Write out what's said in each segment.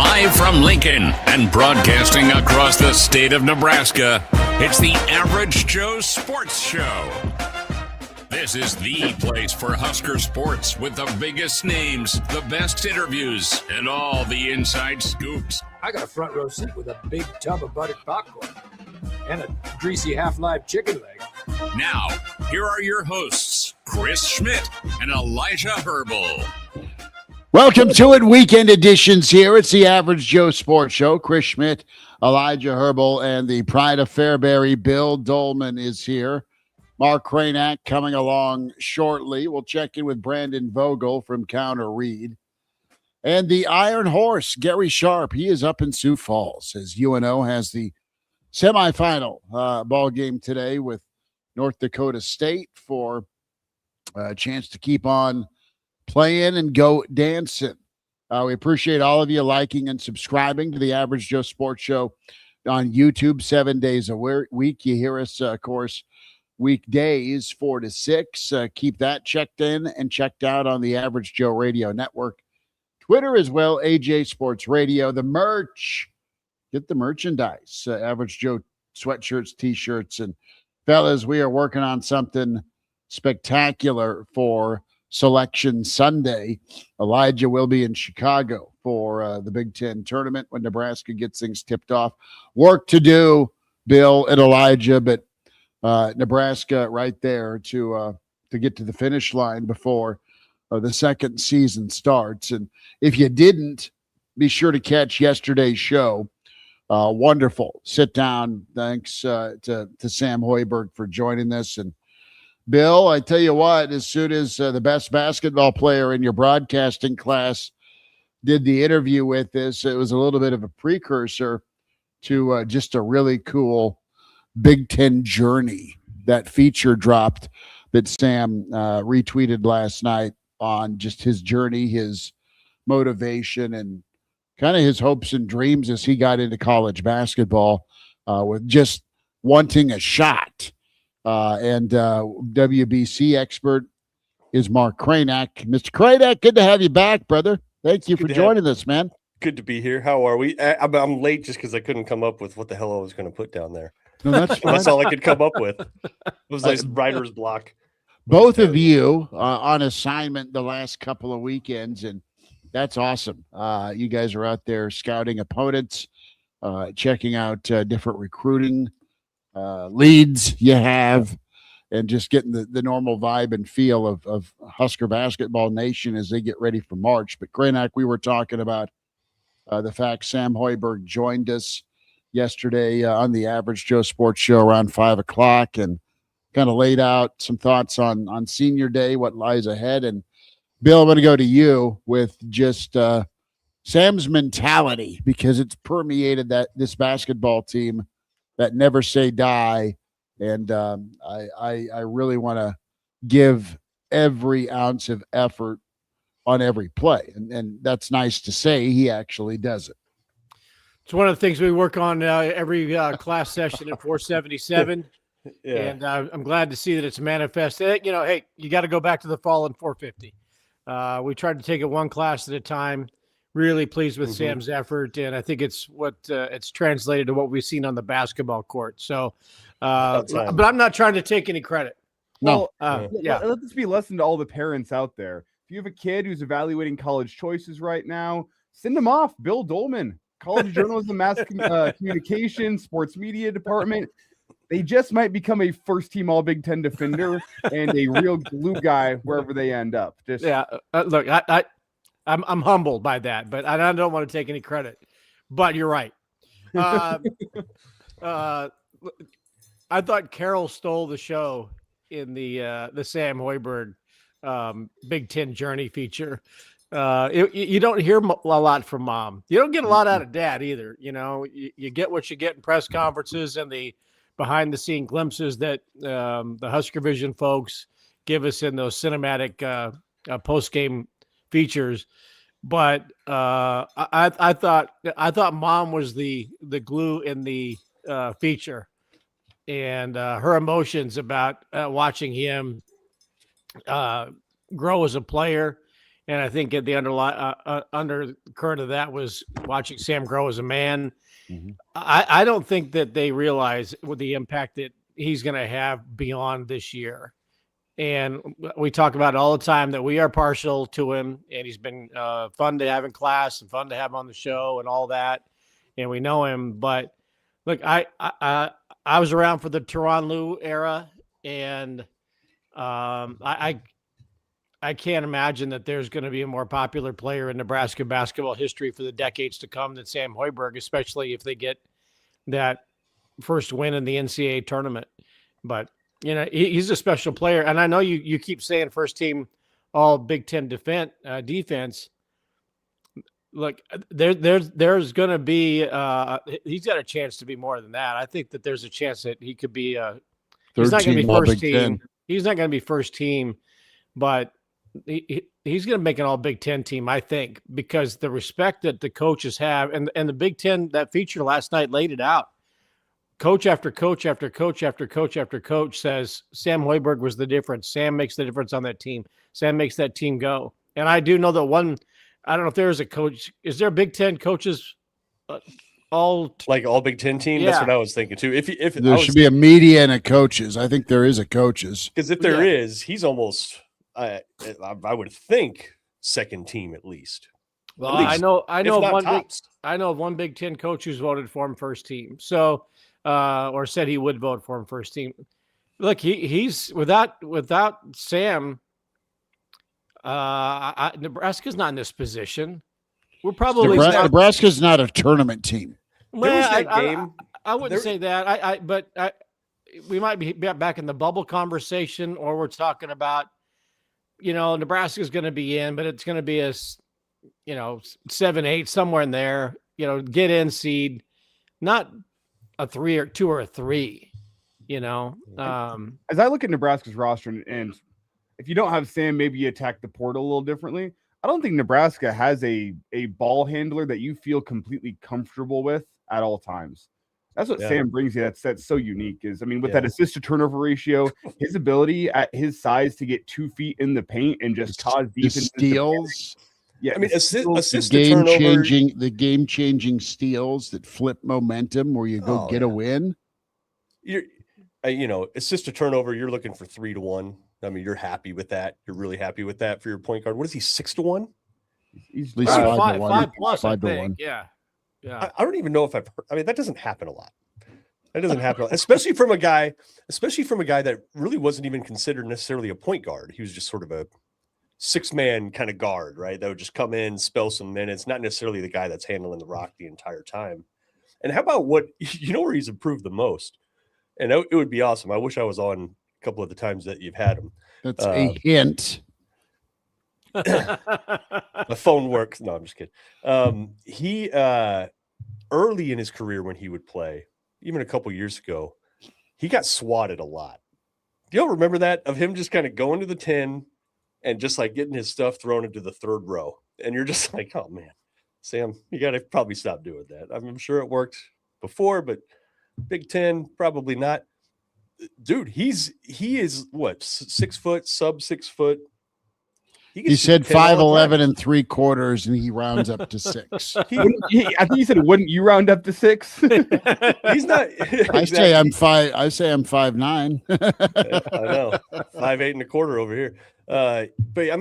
Live from Lincoln and broadcasting across the state of Nebraska, it's the Average Joe Sports Show. This is the place for Husker sports with the biggest names, the best interviews, and all the inside scoops. I got a front row seat with a big tub of buttered popcorn and a greasy half-live chicken leg. Now, here are your hosts, Chris Schmidt and Elijah Herbel. Welcome to it, weekend editions here. It's the Average Joe Sports Show. Chris Schmidt, Elijah Herbel, and the pride of Fairbury, Bill Doleman, is here. Mark Kraynak coming along shortly. We'll check in with Brandon Vogel from Counter Reed. And the Iron Horse, Gary Sharp, he is up in Sioux Falls as UNO has the semifinal ball game today with North Dakota State for a chance to keep on playing and go dancing. We appreciate all of you liking and subscribing to the Average Joe Sports Show on YouTube 7 days a week. You hear us, of course, weekdays 4 to 6. Keep that checked in and checked out on the Average Joe Radio Network. Twitter as well, AJ Sports Radio. The merch, get the merchandise. Average Joe sweatshirts, T-shirts, and fellas, we are working on something spectacular for Selection Sunday. Elijah will be in Chicago for the Big Ten tournament when Nebraska gets things tipped off. Work to do, Bill and Elijah, but Nebraska right there to get to the finish line before the second season starts. And if you didn't, be sure to catch yesterday's show. Wonderful sit down. Thanks to Sam Hoiberg for joining us. And Bill, I tell you what, as soon as the best basketball player in your broadcasting class did the interview with this, it was a little bit of a precursor to just a really cool Big Ten journey. That feature dropped that Sam retweeted last night on just his journey, his motivation, and kind of his hopes and dreams as he got into college basketball with just wanting a shot. And WBC expert is Mark Kraynak. Mr. Kraynak, good to have you back, brother. Thank you for joining us, man. Good to be here. How are we? I'm late just because I couldn't come up with what the hell I was going to put down there. No, that's fine. That's all I could come up with. It was like writer's block. Both of you on assignment the last couple of weekends, and that's awesome. You guys are out there scouting opponents, checking out different recruiting leads you have, and just getting the normal vibe and feel of Husker Basketball Nation as they get ready for March. But Kraynak, we were talking about the fact Sam Hoiberg joined us yesterday on the Average Joe Sports Show around 5 o'clock and kind of laid out some thoughts on Senior Day, what lies ahead. And Bill, I'm going to go to you with just Sam's mentality, because it's permeated this basketball team, that never say die. And I really want to give every ounce of effort on every play. And that's nice to say. He actually does it. It's one of the things we work on every class session at 477. Yeah. And I'm glad to see that it's manifested. You know, hey, you got to go back to the fall in 450. We tried to take it one class at a time. Really pleased with Sam's effort, and I think it's what it's translated to what we've seen on the basketball court. So, but I'm not trying to take any credit. No. Yeah. Let this be a lesson to all the parents out there. If you have a kid who's evaluating college choices right now, send them off. Bill Doleman, College Journalism, Mass Communication, Sports Media Department. They just might become a first-team All-Big Ten defender and a real glue guy wherever they end up. Just look, I'm humbled by that, but I don't want to take any credit. But you're right. I thought Carol stole the show in the Sam Hoiberg Big Ten Journey feature. You don't hear a lot from Mom. You don't get a lot out of Dad either. You know, you get what you get in press conferences and the behind-the-scene glimpses that the Husker Vision folks give us in those cinematic post-game features. But I thought Mom was the glue in the feature, and her emotions about watching him grow as a player And I think at the undercurrent of that was watching Sam grow as a man. Mhm. I don't think that they realize what the impact that he's going to have beyond this year. And we talk about it all the time that we are partial to him, and he's been fun to have in class and fun to have on the show and all that. And we know him, but look, I was around for the Tyronn Lue era, and I can't imagine that there's going to be a more popular player in Nebraska basketball history for the decades to come than Sam Hoiberg, especially if they get that first win in the NCAA tournament. But he's a special player, and I know you keep saying first team all Big Ten defense. Look, there's going to be he's got a chance to be more than that. I think that there's a chance that he could be he's not going to be first team. He's not going to be first team, but he's going to make an all Big Ten team, I think, because the respect that the coaches have, and the Big Ten, that feature last night laid it out. Coach after coach after coach after coach after coach says Sam Hoiberg was the difference. Sam makes the difference on that team. Sam makes that team go. And I do know that I don't know if there's a coach. Is there Big Ten coaches all Big Ten team? Yeah. That's what I was thinking too. If There should be a media and a coaches. I think there is a coaches. Because if there is, he's almost I would think second team at least. Well, at least, I know of one Big Ten coach who's voted for him first team. So or said he would vote for him first team. Look, he's without Sam. Nebraska's not in this position. We're probably Nebraska's not a tournament team. Well, I wouldn't say that. But we might be back in the bubble conversation, or we're talking about, Nebraska's going to be in, but it's going to be a, 7-8 somewhere in there. Get in seed, not a 3 or 2 or a 3. As I look at Nebraska's roster, and if you don't have Sam, maybe you attack the portal a little differently. I don't think Nebraska has a ball handler that you feel completely comfortable with at all times. That's what Sam brings you. That's so unique. With that assist to turnover ratio, his ability at his size to get 2 feet in the paint and just cause defense steals. Yeah, assist to turnover, the game-changing steals that flip momentum where you go get a win. You're, assist to turnover. You're looking for 3-1. You're happy with that. You're really happy with that for your point guard. What is he, 6-1? He's at least 5 plus, 5 to 1. 1. Yeah. I don't even know if I've heard. That doesn't happen a lot. That doesn't happen, especially from a guy that really wasn't even considered necessarily a point guard. He was just sort of a 6-man kind of guard, right? That would just come in, spell some minutes, not necessarily the guy that's handling the rock the entire time. And how about where he's improved the most? And it would be awesome. I wish I was on a couple of the times that you've had him. That's a hint. The phone works. No, I'm just kidding. He early in his career when he would play, even a couple years ago, he got swatted a lot. Do y'all remember that, of him just kind of going to the 10 and just like getting his stuff thrown into the third row? And you're just like, oh man, Sam, you got to probably stop doing that. I'm sure it worked before, but Big Ten, probably not. Dude, he is what, 6 foot, sub 6 foot. He said 5'11" 3/4, and he rounds up to 6. I think he said, "Wouldn't you round up to 6?" He's not. I say I'm 5. I say I'm 5'9". I know, 5'8" and a quarter over here. But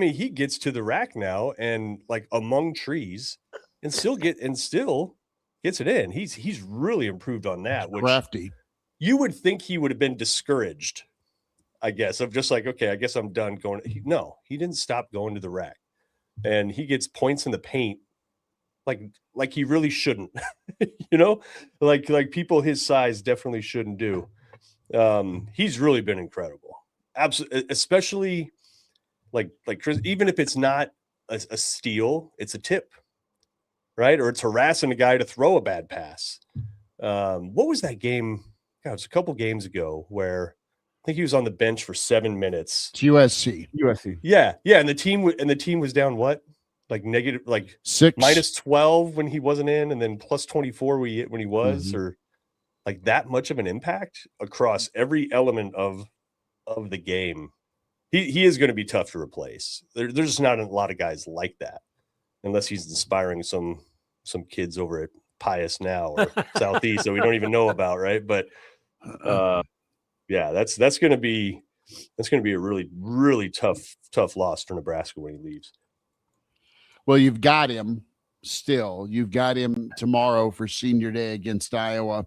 he gets to the rack now and like among trees, and still gets it in. He's really improved on that. Which crafty. You would think he would have been discouraged, I guess, of just like, okay, I guess I'm done going. No, he didn't stop going to the rack, and he gets points in the paint like he really shouldn't, like people his size definitely shouldn't do. He's really been incredible. Absolutely. Especially like Chris, even if it's not a steal, it's a tip, right? Or it's harassing a guy to throw a bad pass. What was that game? God, it was a couple games ago where I think he was on the bench for 7 minutes. It's USC. Yeah. And the team was down what? Like negative, like 6, -12 when he wasn't in, and then +24 when he was, or like that much of an impact across every element of the game. he is going to be tough to replace. There's just not a lot of guys like that, unless he's inspiring some kids over at Pius now or Southeast that we don't even know about, right? But yeah, that's going to be a really, really tough loss for Nebraska when he leaves. Well, you've got him still. You've got him tomorrow for senior day against Iowa.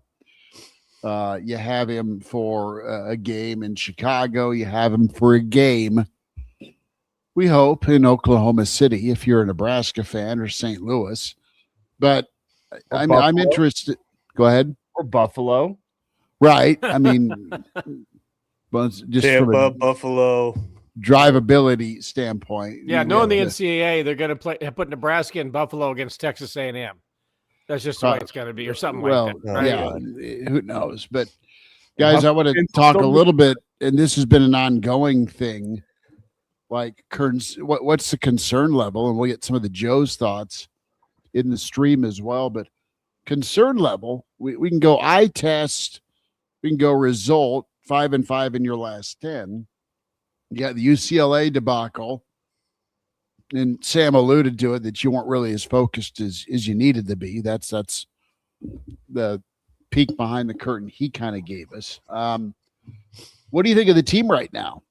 You have him for a game in Chicago. You have him for a game, we hope, in Oklahoma City if you're a Nebraska fan, or St. Louis. But I'm interested. Go ahead. Or Buffalo. Right. I mean, well, it's just Tampa, from a Buffalo drivability standpoint. Yeah, knowing the NCAA, they're going to put Nebraska and Buffalo against Texas A&M. That's just the way it's going to be, or something like that. Right? Yeah, who knows? But guys, I want to talk a little bit, and this has been an ongoing thing. Like, what's the concern level? And we'll get some of the Joe's thoughts in the stream as well. But concern level, we can go eye test, we can go result 5-5 in your last 10. You got the UCLA debacle. And Sam alluded to it, that you weren't really as focused as you needed to be. That's the peek behind the curtain he kind of gave us. What do you think of the team right now?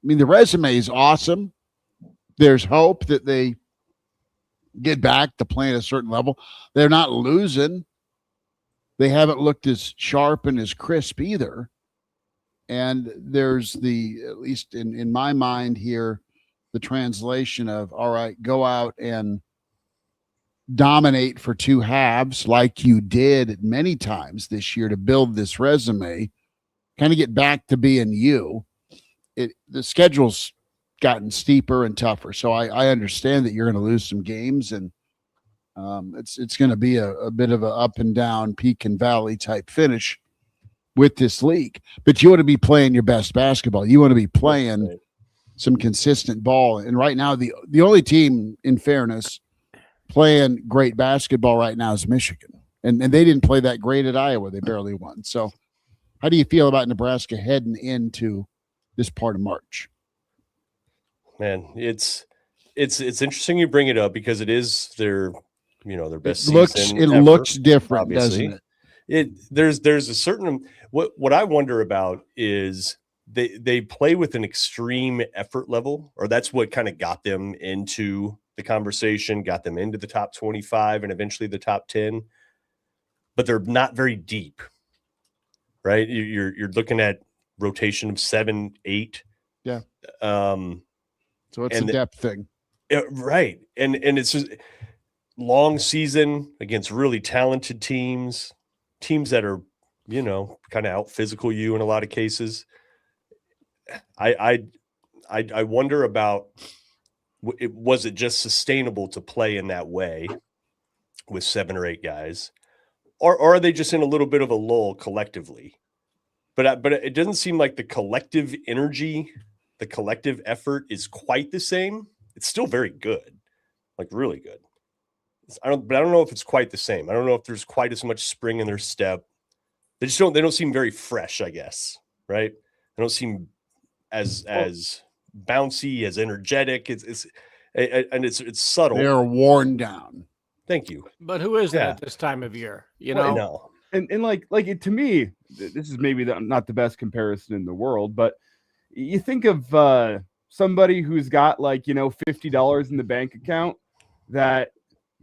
I mean, the resume is awesome. There's hope that they get back to playing at a certain level. They're not losing. They haven't looked as sharp and as crisp either. And there's at least in my mind here, the translation of, all right, go out and dominate for 2 halves like you did many times this year to build this resume, kind of get back to being you. The schedule's gotten steeper and tougher. So I understand that you're going to lose some games, and it's going to be a bit of an up and down, peak and valley type finish with this league. But you want to be playing your best basketball. You want to be playing some consistent ball. And right now, the only team, in fairness, playing great basketball right now is Michigan. And they didn't play that great at Iowa. They barely won. So how do you feel about Nebraska heading into this part of March? Man, it's interesting you bring it up, because it is their best season. It looks different, obviously. doesn't it? There's a certain what I wonder about is they play with an extreme effort level, or that's what kind of got them into the conversation, got them into the top 25 and eventually the top 10, but they're not very deep, right? You're looking at rotation of 7, 8. Yeah. So it's a depth thing. Right. And it's just long season against really talented teams that are, kind of out physical you in a lot of cases. I wonder about, was it just sustainable to play in that way with 7 or 8 guys, or are they just in a little bit of a lull collectively? But it doesn't seem like the collective energy, the collective effort is quite the same. It's still very good, like really good. I don't know if it's quite the same. I don't know if there's quite as much spring in their step. They don't seem very fresh, I guess. Right? They don't seem as bouncy, as energetic. It's subtle. They're worn down. Thank you. But who is that at this time of year? No. And like to me, this is maybe not the best comparison in the world, but you think of somebody who's got $50 in the bank account that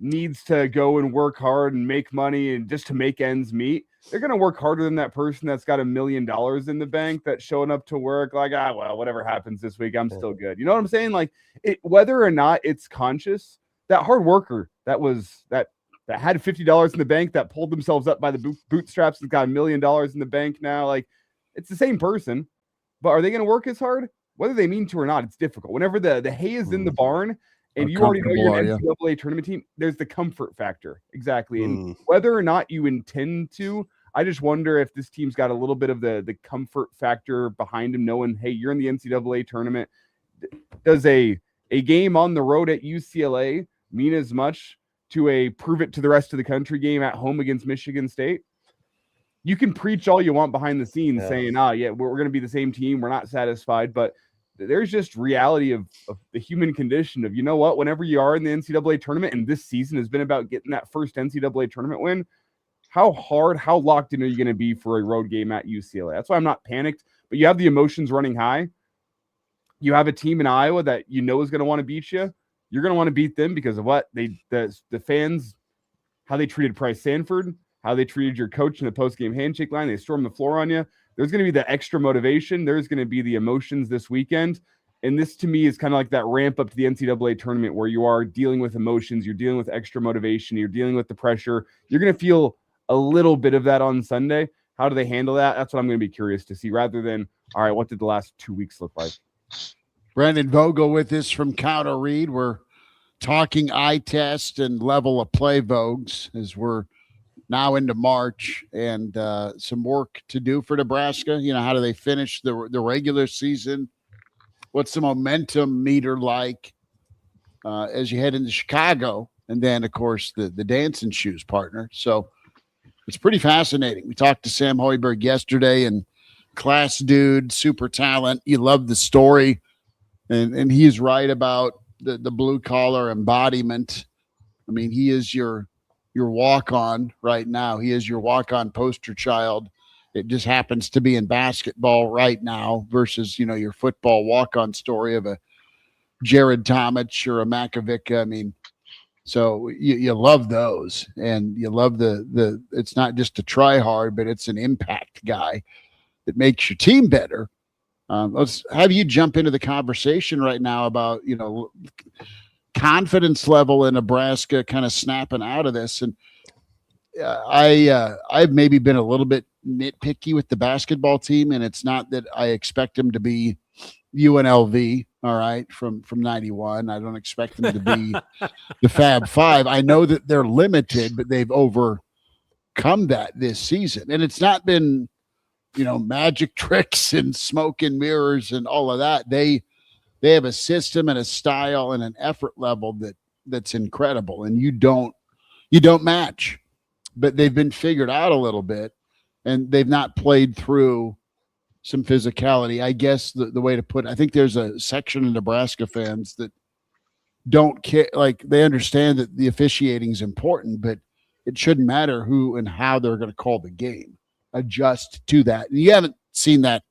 needs to go and work hard and make money and just to make ends meet. They're going to work harder than that person that's got $1 million in the bank that's showing up to work like, well, whatever happens this week, I'm still good. You know what I'm saying? Like, whether or not it's conscious, that hard worker that had $50 in the bank, that pulled themselves up by the bootstraps and got $1 million in the bank now, like, it's the same person. But are they going to work as hard? Whether they mean to or not, it's difficult. Whenever the hay is in the barn and you already know you're an NCAA tournament team, there's the comfort factor. Exactly. And whether or not you intend to, I just wonder if this team's got a little bit of the comfort factor behind him, knowing, hey, you're in the NCAA tournament. Does a game on the road at UCLA mean as much to a prove it to the rest of the country game at home against Michigan State? You can preach all you want behind the scenes saying, we're going to be the same team. We're not satisfied. But there's just reality of the human condition of, you know what, whenever you are in the NCAA tournament, and this season has been about getting that first NCAA tournament win, how locked in are you going to be for a road game at UCLA? That's why I'm not panicked, but you have the emotions running high. You have a team in Iowa that you know is going to want to beat you. You're going to want to beat them because of what the fans, how they treated Price Sanford, how they treated your coach in the post-game handshake line. They stormed the floor on you. There's going to be the extra motivation. There's going to be the emotions this weekend. And this, to me, is kind of like that ramp up to the NCAA tournament where you are dealing with emotions. You're dealing with extra motivation. You're dealing with the pressure. You're going to feel a little bit of that on Sunday. How do they handle that? That's what I'm going to be curious to see, rather than, all right, what did the last 2 weeks look like? Brendan Vogel with us from Counter Read. We're talking eye test and level of play Vogues as we're now into March, and some work to do for Nebraska. You know, how do they finish the regular season? What's the momentum meter like as you head into Chicago? And then, of course, the dancing shoes partner. So it's pretty fascinating. We talked to Sam Hoiberg yesterday, and class dude, super talent. You love the story. And he's right about the blue collar embodiment. I mean, he is your walk-on right now. He is your walk-on poster child. It just happens to be in basketball right now versus, you know, your football walk-on story of a Jared Tomich or a Makovica. I mean, so you love those, and you love the it's not just a try hard, but it's an impact guy that makes your team better. Let's have you jump into the conversation right now about, you know, confidence level in Nebraska kind of snapping out of this. And I've maybe been a little bit nitpicky with the basketball team, and it's not that I expect them to be UNLV, all right, from 91. I don't expect them to be the Fab Five. I know that they're limited, but they've overcome that this season. And it's not been, you know, magic tricks and smoke and mirrors and all of that. They have a system and a style and an effort level that's incredible, and you don't match. But they've been figured out a little bit, and they've not played through some physicality. I guess the way to put it, I think there's a section of Nebraska fans that don't care. Like, they understand that the officiating is important, but it shouldn't matter who and how they're going to call the game. Adjust to that. And you haven't seen that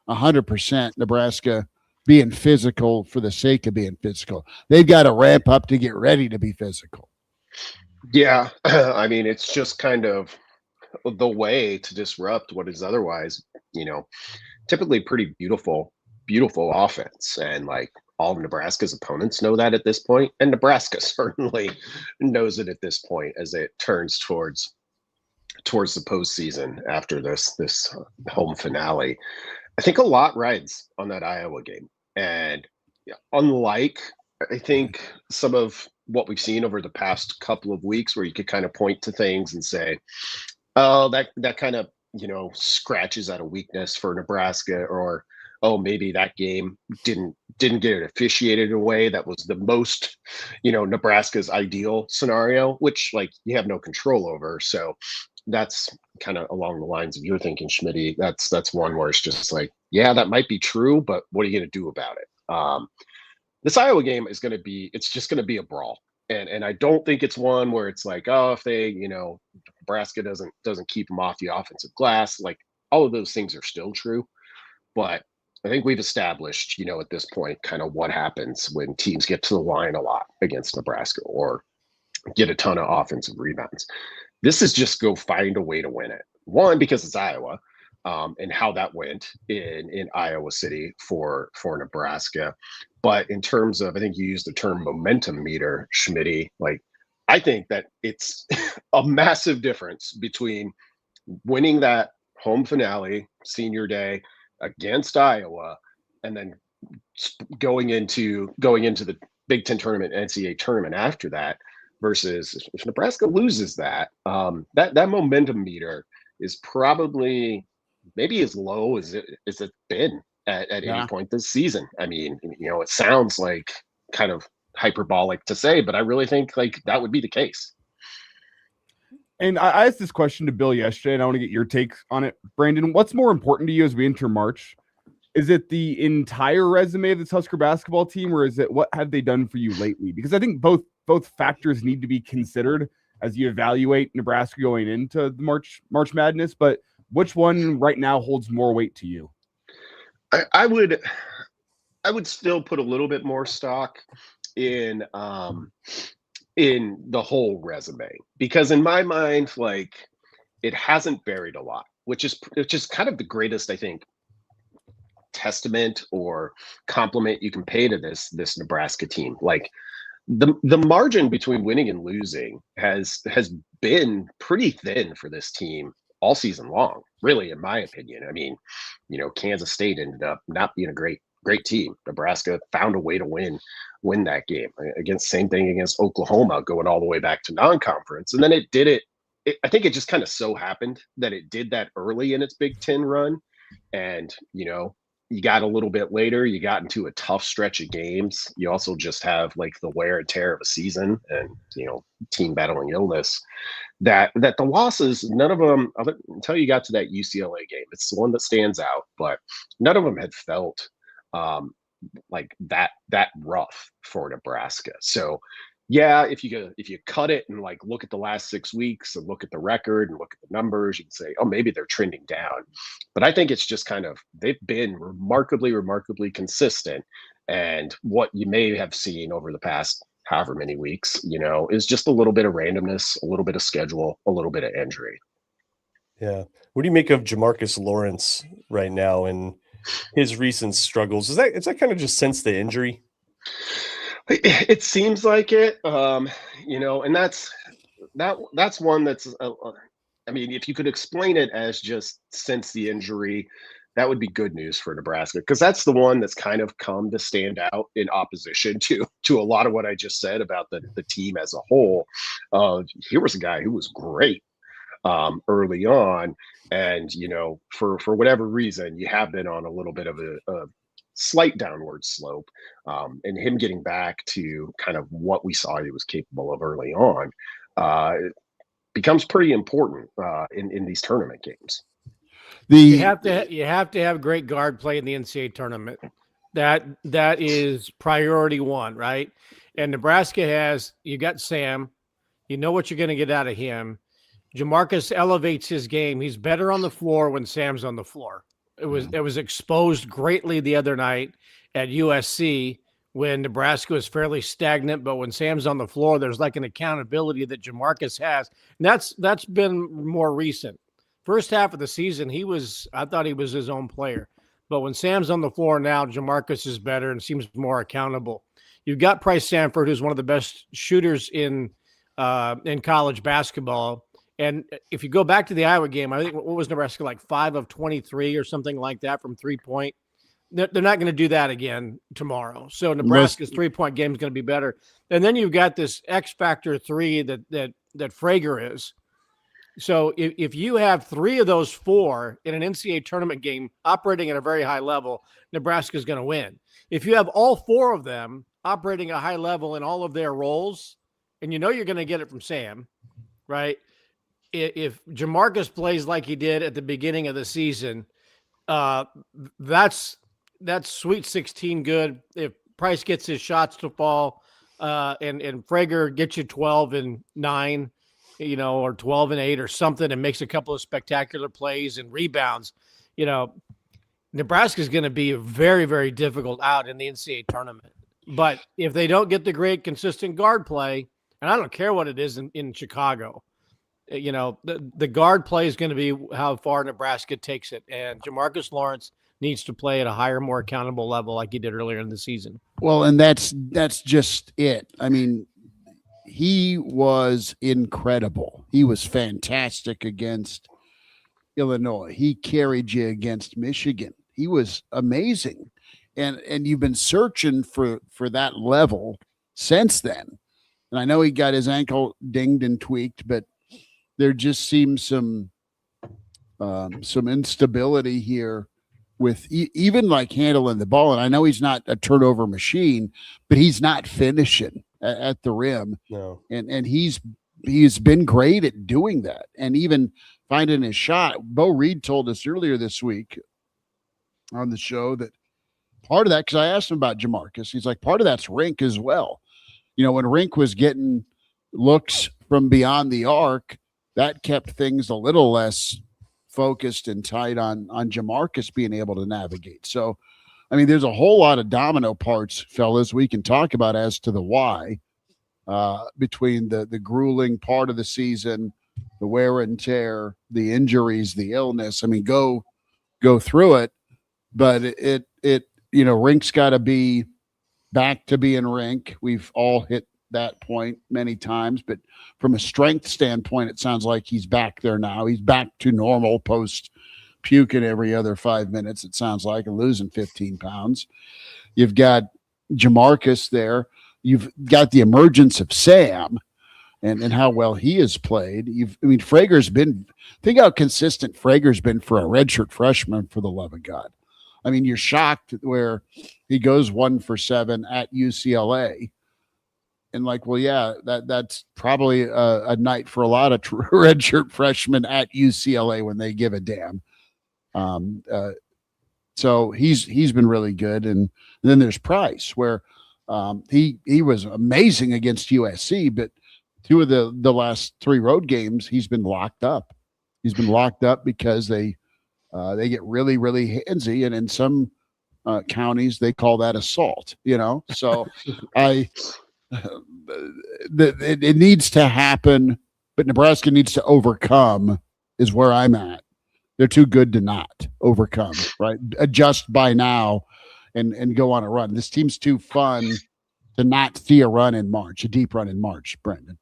100% Nebraska being physical for the sake of being physical. They've got to ramp up to get ready to be physical. Yeah. I mean, it's just kind of the way to disrupt what is otherwise, you know, typically pretty beautiful offense. And like, all of Nebraska's opponents know that at this point. And Nebraska certainly knows it at this point as it turns towards the postseason after this home finale. I think a lot rides on that Iowa game. And unlike, I think, some of what we've seen over the past couple of weeks, where you could kind of point to things and say, oh, that kind of, you know, scratches at a weakness for Nebraska, or, oh, maybe that game didn't get it officiated in a way that was the most, you know, Nebraska's ideal scenario, which, like, you have no control over. So that's kind of along the lines of your thinking, Schmidt. That's one where it's just like, yeah, that might be true, but what are you going to do about it? This Iowa game is going to be, it's just going to be a brawl. And I don't think it's one where it's like, oh, if they, you know, Nebraska doesn't keep them off the offensive glass, like, all of those things are still true. But I think we've established, you know, at this point, kind of what happens when teams get to the line a lot against Nebraska or get a ton of offensive rebounds. This is just go find a way to win it. One, because it's Iowa, and how that went in Iowa City for Nebraska. But in terms of, I think you used the term momentum meter, Schmidt, like, I think that it's a massive difference between winning that home finale, senior day, against Iowa, and then going into the Big Ten tournament, NCAA tournament after that, versus if Nebraska loses that, that momentum meter is probably maybe as low as it's been at any point this season. I mean, you know, it sounds like kind of hyperbolic to say, but I really think like that would be the case. And I asked this question to Bill yesterday, and I want to get your take on it. Brandon, what's more important to you as we enter March? Is it the entire resume of this Husker basketball team, or is it what have they done for you lately? Because I think both factors need to be considered as you evaluate Nebraska going into the March Madness. But which one right now holds more weight to you? I would still put a little bit more stock in the whole resume, because in my mind, like, it hasn't buried a lot, which is kind of the greatest, I think, testament or compliment you can pay to this Nebraska team. Like, the margin between winning and losing has been pretty thin for this team all season long, really, in my opinion. I mean, Kansas State ended up not being a great team. Nebraska found a way to win that game. Against, same thing against Oklahoma, going all the way back to non-conference. And then it did it. I think it just kind of so happened that it did that early in its Big Ten run. And, you got a little bit later, you got into a tough stretch of games. You also just have like the wear and tear of a season and, team battling illness. That the losses, none of them, until you got to that UCLA game, it's the one that stands out, but none of them had felt like that rough for Nebraska. So yeah, if you cut it and like look at the last 6 weeks and look at the record and look at the numbers, you can say, oh, maybe they're trending down. But I think it's just kind of, they've been remarkably consistent. And what you may have seen over the past however many weeks, is just a little bit of randomness, a little bit of schedule, a little bit of injury. Yeah. What do you make of Jamarcus Lawrence right now and his recent struggles? Is that kind of just since the injury? It seems like it, and that's one that's, I mean, if you could explain it as just since the injury, that would be good news for Nebraska, because that's the one that's kind of come to stand out in opposition to a lot of what I just said about the team as a whole. Here was a guy who was great early on, and for whatever reason, you have been on a little bit of a slight downward slope, and him getting back to kind of what we saw he was capable of early on becomes pretty important in these tournament games. You have to have great guard play in the NCAA tournament. That is priority one, right? And Nebraska you got Sam, what you're going to get out of him. Jamarcus elevates his game. He's better on the floor when Sam's on the floor. It was exposed greatly the other night at USC when Nebraska was fairly stagnant, but when Sam's on the floor, there's like an accountability that Jamarcus has. And that's been more recent. First half of the season, I thought he was his own player. But when Sam's on the floor now, Jamarcus is better and seems more accountable. You've got Price Sanford, who's one of the best shooters in college basketball. And if you go back to the Iowa game, I think, what was Nebraska, like 5 of 23 or something like that from 3-point? They're not going to do that again tomorrow. So Nebraska's 3-point game is going to be better. And then you've got this X factor 3 that Frager is. So if you have 3 of those 4 in an NCAA tournament game operating at a very high level, Nebraska is going to win. If you have all 4 of them operating at a high level in all of their roles, and you're going to get it from Sam, right? If Jamarcus plays like he did at the beginning of the season, that's Sweet 16 good. If Price gets his shots to fall, and Frager gets you 12 and 9, or 12 and 8 or something, and makes a couple of spectacular plays and rebounds, Nebraska is going to be very, very difficult out in the NCAA tournament. But if they don't get the great consistent guard play, and I don't care what it is in Chicago, the guard play is going to be how far Nebraska takes it. And Jamarcus Lawrence needs to play at a higher, more accountable level like he did earlier in the season. Well, and that's just it. I mean, he was incredible. He was fantastic against Illinois. He carried you against Michigan. He was amazing. And you've been searching for that level since then. And I know he got his ankle dinged and tweaked, but there just seems some instability here with even like handling the ball. And I know he's not a turnover machine, but he's not finishing at the rim. No. And he's been great at doing that and even finding his shot. Bo Reed told us earlier this week on the show that part of that, because I asked him about Jamarcus, he's like, part of that's Rink as well. You know, when Rink was getting looks from beyond the arc, that kept things a little less focused and tight on Jamarcus being able to navigate. So, I mean, there's a whole lot of domino parts, fellas, we can talk about as to the why between the grueling part of the season, the wear and tear, the injuries, the illness. I mean, go through it, but it you know, Rink's got to be back to being Rink. We've all hit that point many times, but from a strength standpoint, it sounds like he's back there now. He's back to normal post puking every other 5 minutes, it sounds like, and losing 15 pounds. You've got Jamarcus there. You've got the emergence of Sam and how well he has played. Frager's been, think how consistent Frager's been for a redshirt freshman, for the love of God. I mean, you're shocked where he goes 1 for 7 at UCLA. And like, well, yeah, that's probably a night for a lot of redshirt freshmen at UCLA when they give a damn. So he's been really good. And then there's Price, where he was amazing against USC, but 2 of the last 3 road games, he's been locked up. He's been locked up because they get really, really handsy, and in some counties they call that assault. You know, so it needs to happen, but Nebraska needs to overcome. Is where I'm at. They're too good to not overcome. Right, adjust by now, and go on a run. This team's too fun to not see a run in March, a deep run in March, Brendan.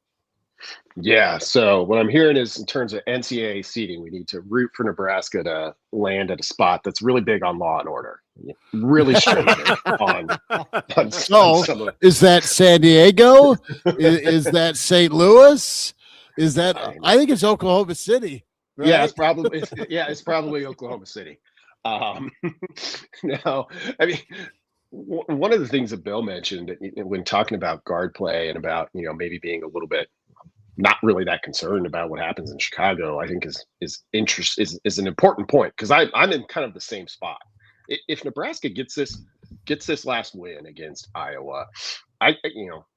Yeah. So what I'm hearing is, in terms of NCAA seeding, we need to root for Nebraska to land at a spot that's really big on law and order. Really stringent on So some of is that San Diego? is that St. Louis? Is that I think it's Oklahoma City. Right? Yeah, it's probably Oklahoma City. No, I mean, one of the things that Bill mentioned when talking about guard play and about, you know, maybe being a little bit not really that concerned about what happens in Chicago, I think is an important point, because I'm in kind of the same spot. If Nebraska gets this last win against Iowa,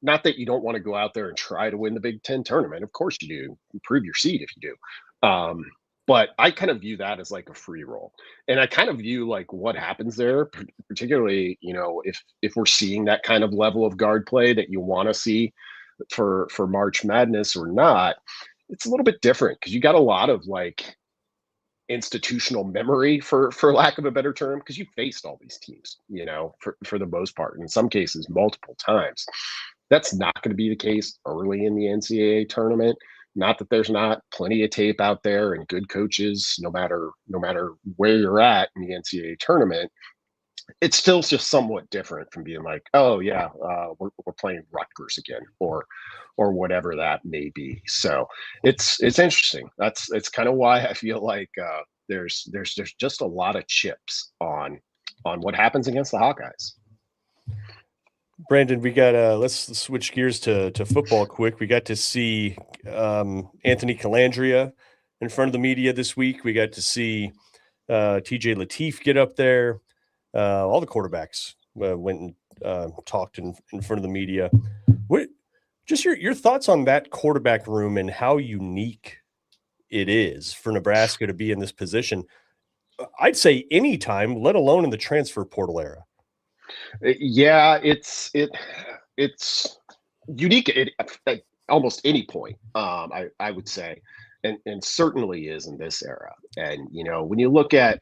not that you don't want to go out there and try to win the Big Ten tournament. Of course you do. Improve your seed if you do. But I kind of view that as like a free roll. And I kind of view like what happens there, particularly, you know, if we're seeing that kind of level of guard play that you want to see for March Madness or not, it's a little bit different, because you got a lot of like institutional memory, for lack of a better term, because you faced all these teams, you know, for the most part, in some cases multiple times. That's not going to be the case early in the NCAA tournament. Not that there's not plenty of tape out there and good coaches, no matter where you're at in the NCAA tournament. It's still just somewhat different from being like, oh yeah, we're playing Rutgers again, or whatever that may be. So it's interesting. It's kind of why I feel like there's just a lot of chips on what happens against the Hawkeyes. Brandon, we got let's switch gears to football quick. We got to see Anthony Calandria in front of the media this week. We got to see TJ Lateef get up there. All the quarterbacks went and talked in front of the media. What, just your thoughts on that quarterback room and how unique it is for Nebraska to be in this position? I'd say anytime, let alone in the transfer portal era. Yeah, it's unique at almost any point. I would say, and certainly is in this era. And you know, when you look at,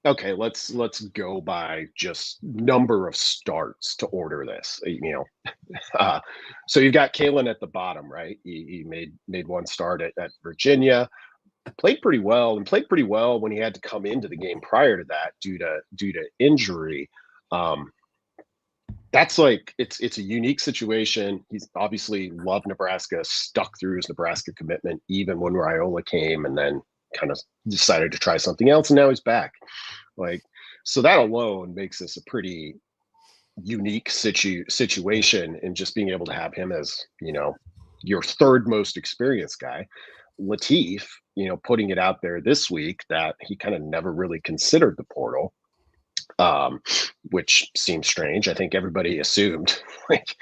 okay, let's go by just number of starts to order this. You know, so you've got Kalen at the bottom, right? He made 1 start at Virginia. Played pretty well when he had to come into the game prior to that due to injury. That's like, it's a unique situation. He's obviously loved Nebraska, stuck through his Nebraska commitment, even when Raiola came, and then kind of decided to try something else, and now he's back. Like, so that alone makes this a pretty unique situation, and just being able to have him as, you know, your 3rd most experienced guy. Lateef, you know, putting it out there this week that he kind of never really considered the portal. which seems strange. I think everybody assumed like,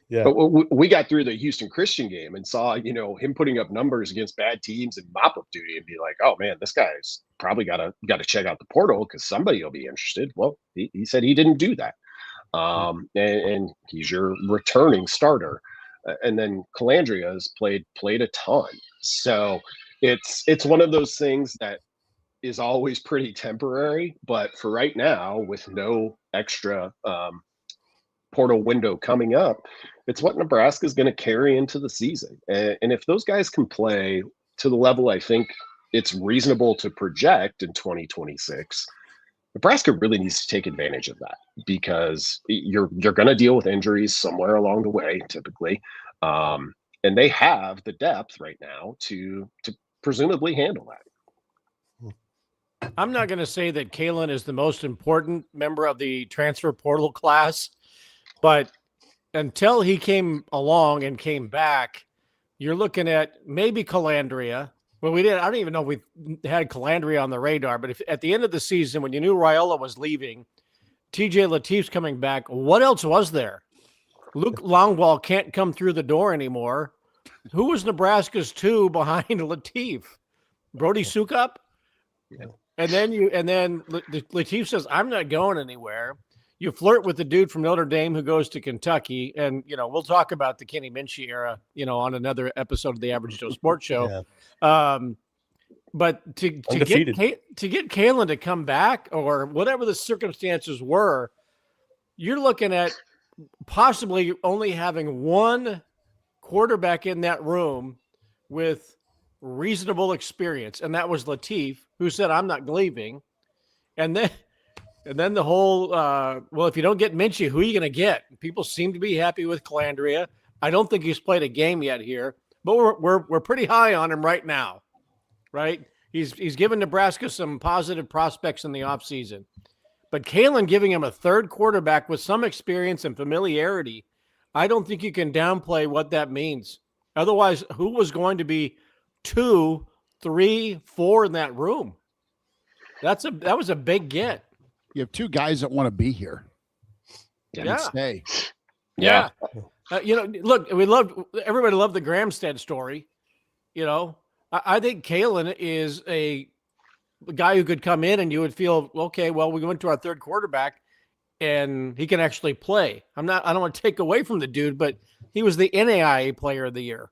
Yeah. but we got through the Houston Christian game and saw, him putting up numbers against bad teams and mop up duty and be like, oh man, this guy's probably got to check out the portal because somebody will be interested. Well, he said he didn't do that. And he's your returning starter. And then Calandria has played a ton. So it's one of those things that is always pretty temporary, but for right now, with no extra portal window coming up, it's what Nebraska is going to carry into the season. And if those guys can play to the level I think it's reasonable to project in 2026, Nebraska really needs to take advantage of that, because you're going to deal with injuries somewhere along the way, typically, and they have the depth right now to presumably handle that. I'm not going to say that Kalen is the most important member of the transfer portal class, but until he came along and came back, you're looking at maybe Calandria. Well, I don't even know if we had Calandria on the radar, but if at the end of the season, when you knew Raiola was leaving, TJ Latif's coming back, what else was there? Luke Longwall can't come through the door anymore. Who was Nebraska's 2 behind Latif? Brody Sukup? Yeah. And then Latif says, I'm not going anywhere. You flirt with the dude from Notre Dame who goes to Kentucky. And, we'll talk about the Kenny Minchie era, on another episode of the Average Joe Sports Show. Yeah. But to get Kalen to come back, or whatever the circumstances were, you're looking at possibly only having one quarterback in that room with reasonable experience, and that was Latif, who said, I'm not leaving. And then the whole well, if you don't get Minchie, who are you going to get? People seem to be happy with Calandria. I don't think he's played a game yet here, but we're pretty high on him right now, right? He's given Nebraska some positive prospects in the offseason. But Kalen giving him a third quarterback with some experience and familiarity, I don't think you can downplay what that means. Otherwise, who was going to be 2, 3, 4 in that room? That was a big get. You have 2 guys that want to be here. Yeah. Stay. Yeah. Look, everybody loved the Gramstead story. I think Kalen is a guy who could come in and you would feel, okay, well, we went to our third quarterback and he can actually play. I don't want to take away from the dude, but he was the NAIA player of the year.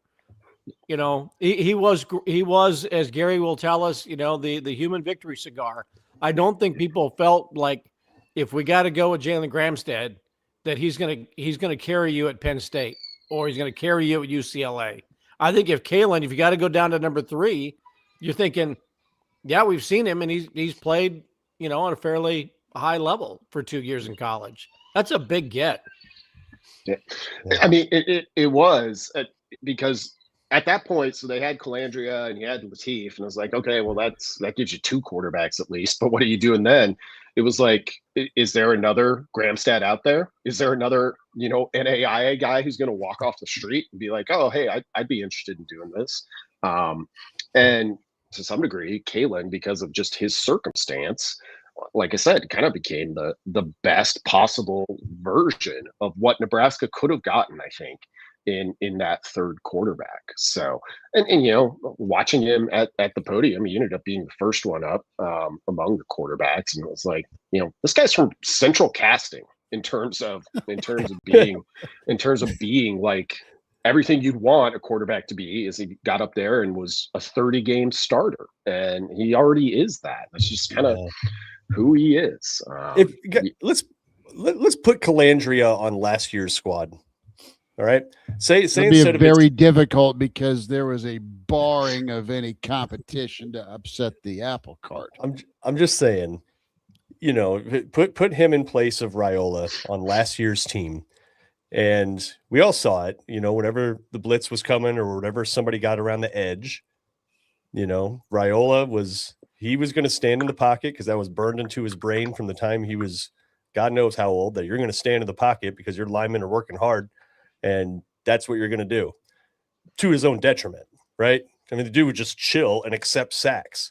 He was, as Gary will tell us, the human victory cigar. I don't think people felt like if we got to go with Jalen Gramstead, that he's gonna carry you at Penn State or he's gonna carry you at UCLA. I think if you got to go down to number 3, you're thinking, yeah, we've seen him and he's played, on a fairly high level for 2 years in college. That's a big get. Yeah. I mean, it was because at that point, so they had Calandria and you had Latif, and I was like, okay, well, that gives you 2 quarterbacks at least. But what are you doing then? It was like, is there another Gramstad out there? Is there another, NAIA guy who's going to walk off the street and be like, oh, hey, I'd be interested in doing this? And to some degree, Kalen, because of just his circumstance, like I said, kind of became the best possible version of what Nebraska could have gotten, I think, in that third quarterback. So, and watching him at the podium, he ended up being the first one up among the quarterbacks, and it was like, this guy's from Central Casting in terms of being like everything you'd want a quarterback to be. Is he got up there and was a 30-game starter, and he already is that. That's just kind of who he is. Let's put Calandria on last year's squad. All right. Say instead of very difficult because there was a barring of any competition to upset the apple cart. I'm just saying, put him in place of Raiola on last year's team. And we all saw it, whenever the blitz was coming or whatever, somebody got around the edge, Raiola was going to stand in the pocket because that was burned into his brain from the time he was, God knows how old, that you're going to stand in the pocket because your linemen are working hard. And that's what you're going to do to his own detriment, right? I mean, the dude would just chill and accept sacks.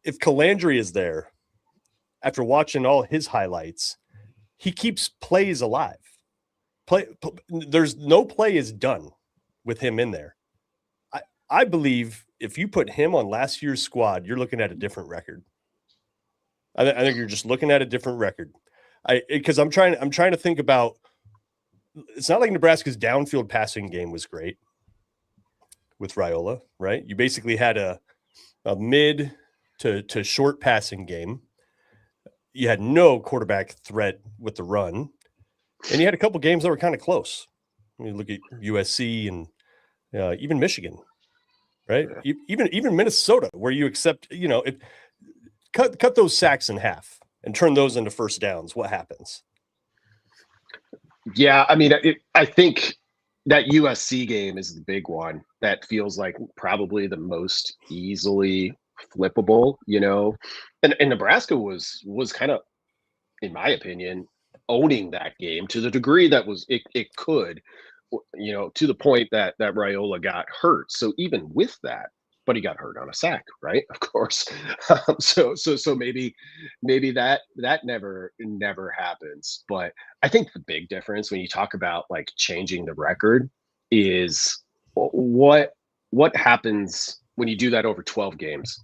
If Calandria is there, after watching all his highlights, he keeps plays alive. There's no play is done with him in there. I believe if you put him on last year's squad, you're looking at a different record. I think you're just looking at a different record. Because I'm trying to think about. It's not like Nebraska's downfield passing game was great with Raiola, right? You basically had a mid to short passing game. You had no quarterback threat with the run, and you had a couple games that were kind of close. I mean, look at USC and even Michigan, right? Even Minnesota, where you accept, cut those sacks in half and turn those into first downs. What happens? Yeah, I mean, I think that USC game is the big one that feels like probably the most easily flippable, and Nebraska was kind of, in my opinion, owning that game to the degree that it could, to the point that Raiola got hurt. So even with that, but he got hurt on a sack, right? Of course. So maybe that never happens. But I think the big difference when you talk about like changing the record is what happens when you do that over 12 games.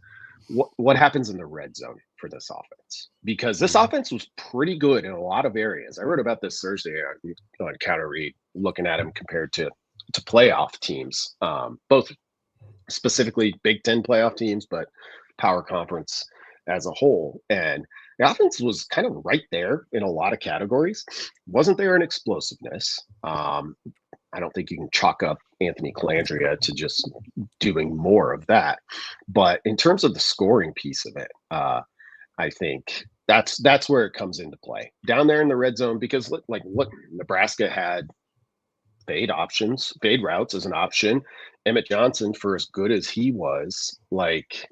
What happens in the red zone for this offense? Because this offense was pretty good in a lot of areas. I wrote about this Thursday on Counter Read, looking at them compared to playoff teams, both specifically Big Ten playoff teams, but power conference as a whole. And the offense was kind of right there in a lot of categories. Wasn't there in explosiveness? I don't think you can chalk up Anthony Calandria to just doing more of that. But in terms of the scoring piece of it, I think that's where it comes into play down there in the red zone, because like what Nebraska had fade routes as an option. Emmett Johnson, for as good as he was, like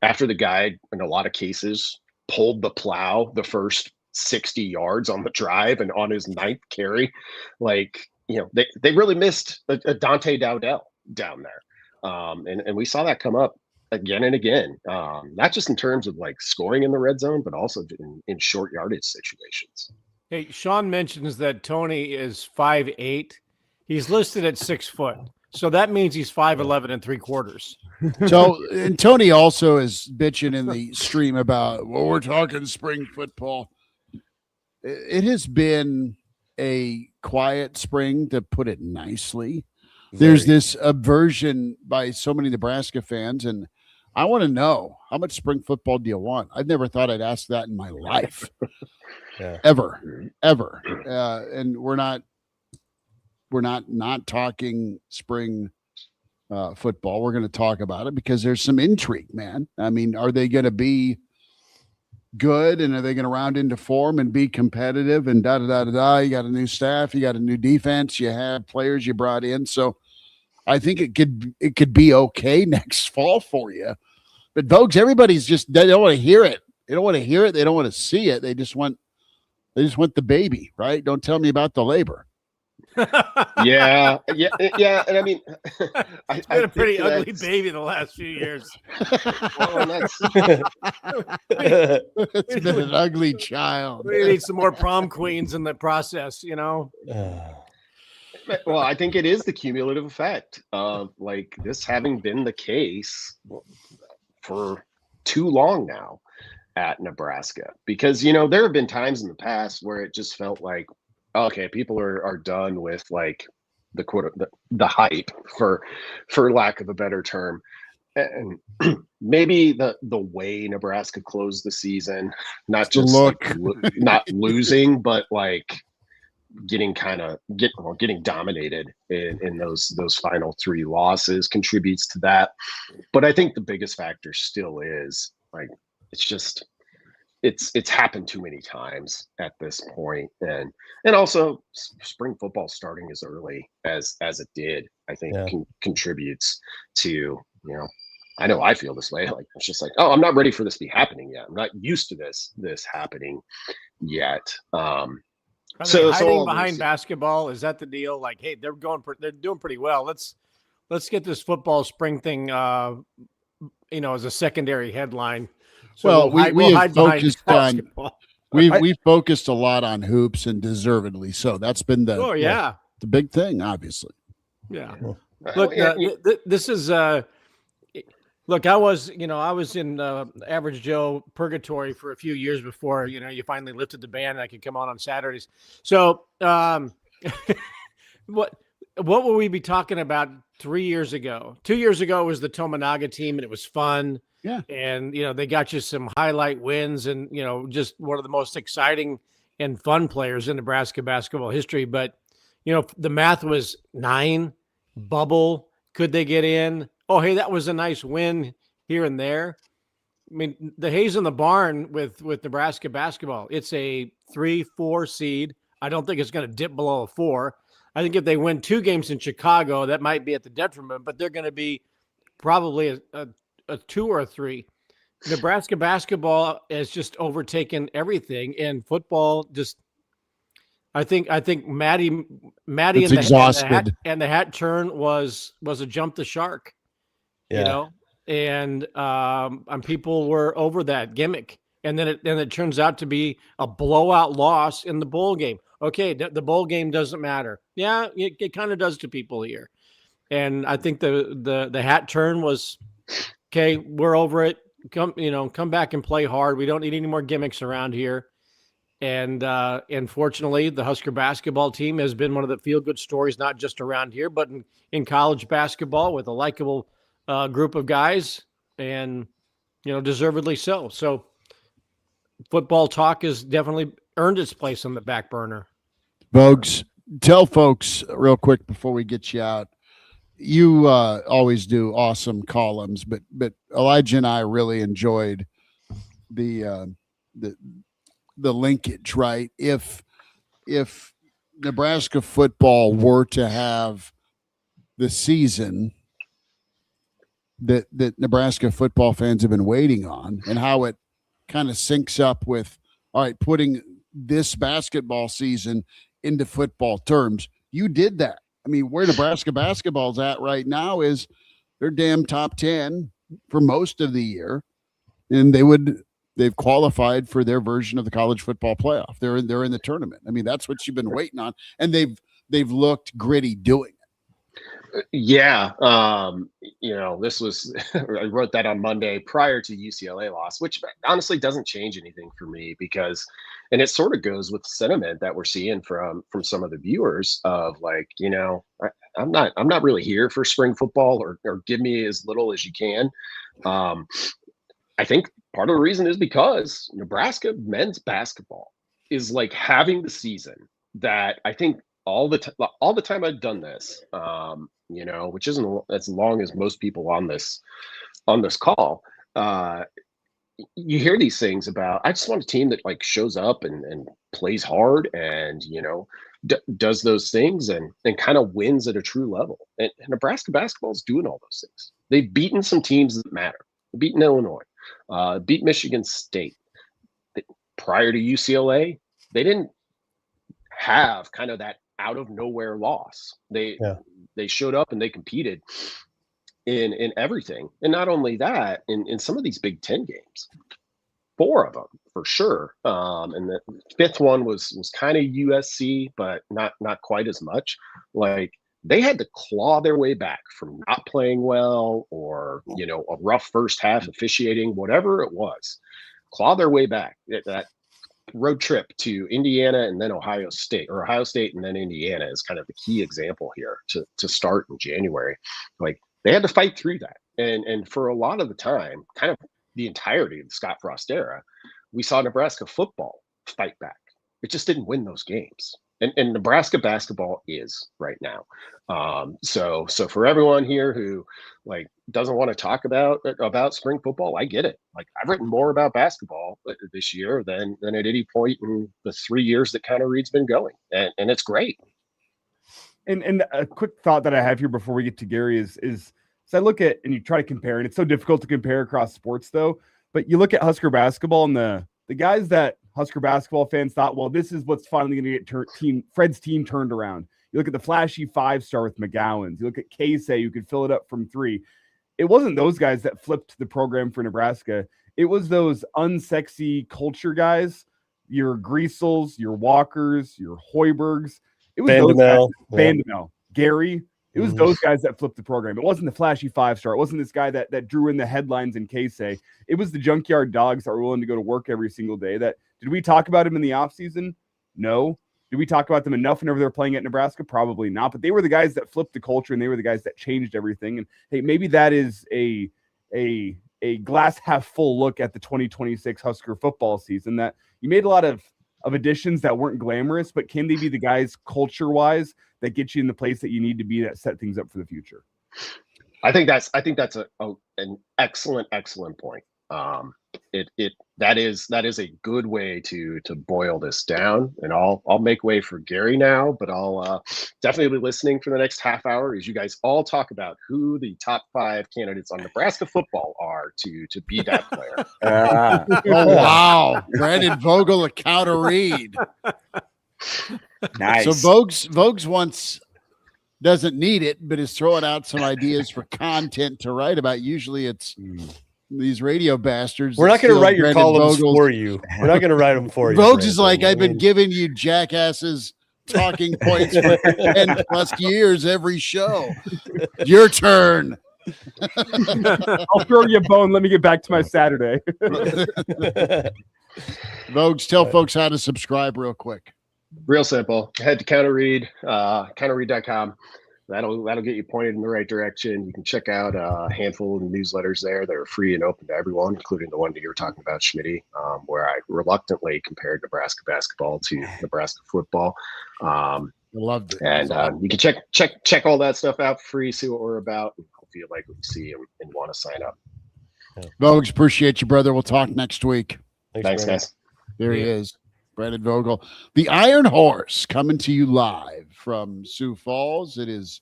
after the guy in a lot of cases pulled the plow the first 60 yards on the drive and on his 9th carry, like, they really missed a Dante Dowdell down there. And we saw that come up again and again, not just in terms of like scoring in the red zone, but also in short yardage situations. Hey, Sean mentions that Tony is 5'8". He's listed at 6 foot. So that means he's 5'11 3/4. So, and Tony also is bitching in the stream about, we're talking spring football. It has been a quiet spring, to put it nicely. There's this aversion by so many Nebraska fans, and I want to know, how much spring football do you want? I've never thought I'd ask that in my life. Ever. And we're not talking spring football. We're going to talk about it because there's some intrigue, man. I mean, are they going to be good, and are they going to round into form and be competitive and da-da-da-da-da? You got a new staff, you got a new defense, you have players you brought in. So I think it could be okay next fall for you. But Vogues, everybody's they don't want to hear it. They don't want to hear it. They don't want to see it. They just want the baby, right? Don't tell me about the labor. Yeah. And I mean, it's been a pretty ugly baby the last few years. Well, it's been an ugly child. We need some more prom queens in the process, Well, I think it is the cumulative effect of like this having been the case for too long now at Nebraska, because there have been times in the past where it just felt like, okay, people are done with like the hype, for lack of a better term, and maybe the way Nebraska closed the season, not just not losing, but like getting dominated in those final 3 losses contributes to that. But I think the biggest factor still is like it's happened too many times at this point, and also spring football starting as early as it did, I think contributes to, I know I feel this way. Like it's just like, oh, I'm not ready for this to be happening yet. I'm not used to this happening yet. So hiding behind basketball, is that the deal? Like, hey, they're doing pretty well. Let's get this football spring thing, as a secondary headline. So Well, we we'll have hide behind focused on basketball. we've focused a lot on hoops, and deservedly so. That's been the Oh yeah, the big thing, obviously. yeah. Well, Look, and- this is look. I was in Average Joe purgatory for a few years before you finally lifted the ban and I could come on Saturdays. So, what will we be talking about 3 years ago? 2 years ago was the Tominaga team, and it was fun. Yeah. And they got you some highlight wins, and just one of the most exciting and fun players in Nebraska basketball history. But the math was 9 bubble. Could they get in? Oh, hey, that was a nice win here and there. I mean, the Hayes in the barn with Nebraska basketball, it's a 3-4 seed. I don't think it's going to dip below a 4. I think if they win 2 games in Chicago, that might be at the detriment, but they're going to be probably a 2 or a 3. Nebraska basketball has just overtaken everything, and football just. I think Maddie It's exhausted. and the hat turn was a jump the shark, and people were over that gimmick, and then it turns out to be a blowout loss in the bowl game. Okay, the bowl game doesn't matter. Yeah, it kind of does to people here, and I think the hat turn was okay. We're over it. Come back and play hard. We don't need any more gimmicks around here. And fortunately, the Husker basketball team has been one of the feel-good stories, not just around here, but in college basketball, with a likable group of guys, and deservedly so. So, football talk has definitely earned its place on the back burner. Vogues, tell folks real quick before we get you out. You always do awesome columns, but Elijah and I really enjoyed the linkage, right? If Nebraska football were to have the season that Nebraska football fans have been waiting on, and how it kind of syncs up with, all right, putting this basketball season into football terms, you did that. I mean, where Nebraska basketball's at right now is they're damn top 10 for most of the year, and they've qualified for their version of the college football playoff. They're in the tournament. I mean, that's what you've been waiting on, and they've looked gritty doing it. Yeah. This was, I wrote that on Monday prior to UCLA loss, which honestly doesn't change anything for me because, and it sort of goes with sentiment that we're seeing from some of the viewers of like, I'm not really here for spring football or give me as little as you can. I think part of the reason is because Nebraska men's basketball is like having the season that I think all the time I've done this, which isn't as long as most people on this call. You hear these things about, I just want a team that like shows up and plays hard and does those things and kind of wins at a true level. And Nebraska basketball is doing all those things. They've beaten some teams that matter. They've beaten Illinois, beat Michigan State. Prior to UCLA, they didn't have kind of that out of nowhere loss. They showed up and they competed in everything. And not only that, in some of these Big Ten games, 4 of them for sure. And the 5th one was kind of USC, but not quite as much. Like they had to claw their way back from not playing well or, a rough first half officiating, whatever it was, claw their way back. That road trip to Indiana and then Ohio State and then Indiana is kind of the key example here to start in January. Like they had to fight through that. And for a lot of the time, kind of the entirety of the Scott Frost era, we saw Nebraska football fight back. It just didn't win those games. And Nebraska basketball is right now. So for everyone here who like doesn't want to talk about spring football, I get it. Like I've written more about basketball this year than at any point in the 3 years that Connor Reed's been going, and it's great. And a quick thought that I have here before we get to Gary is so I look at and you try to compare, and it's so difficult to compare across sports though. But you look at Husker basketball and the guys that Husker basketball fans thought, well, this is what's finally going to get Fred's team turned around. You look at the flashy 5-star with McGowan's. You look at Casey, who could fill it up from 3. It wasn't those guys that flipped the program for Nebraska. It was those unsexy culture guys, your Greasels, your Walkers, your Hoibergs. It was those guys, Vandemel, Gary. It was those guys that flipped the program. It wasn't the flashy 5-star. It wasn't this guy that drew in the headlines in K-Say. It was the junkyard dogs that were willing to go to work every single day. Did we talk about him in the offseason? No. Did we talk about them enough whenever they were playing at Nebraska? Probably not. But they were the guys that flipped the culture, and they were the guys that changed everything. And hey, maybe that is a glass half full look at the 2026 Husker football season, that you made a lot of additions that weren't glamorous, but can they be the guys culture-wise that get you in the place that you need to be, that set things up for the future? I think that's an excellent point. That is a good way to boil this down, and I'll make way for Gary now, but I'll definitely be listening for the next half hour as you guys all talk about who the top 5 candidates on Nebraska football are to be that player. Oh wow, Brandon Vogel, a counter read. Nice. So Vogues once doesn't need it, but is throwing out some ideas for content to write about. Usually it's these radio bastards. We're not going to write your Brandon columns Vogel's. For you. We're not going to write them for you. Vogues is like, I've been giving you jackasses talking points for 10 plus years every show. Your turn. I'll throw you a bone. Let me get back to my Saturday. Vogues, tell folks how to subscribe real quick. Real simple. Head to counterread, counterread.com. That'll get you pointed in the right direction. You can check out a handful of newsletters there that are free and open to everyone, including the one that you were talking about, Schmidt, where I reluctantly compared Nebraska basketball to Nebraska football. I loved it. And you can check all that stuff out for free, see what we're about, and hopefully you like what you see and want to sign up. Vogues, appreciate you, brother. We'll talk next week. Thanks guys. There he is. Brandon Vogel, the Iron Horse, coming to you live from Sioux Falls. It is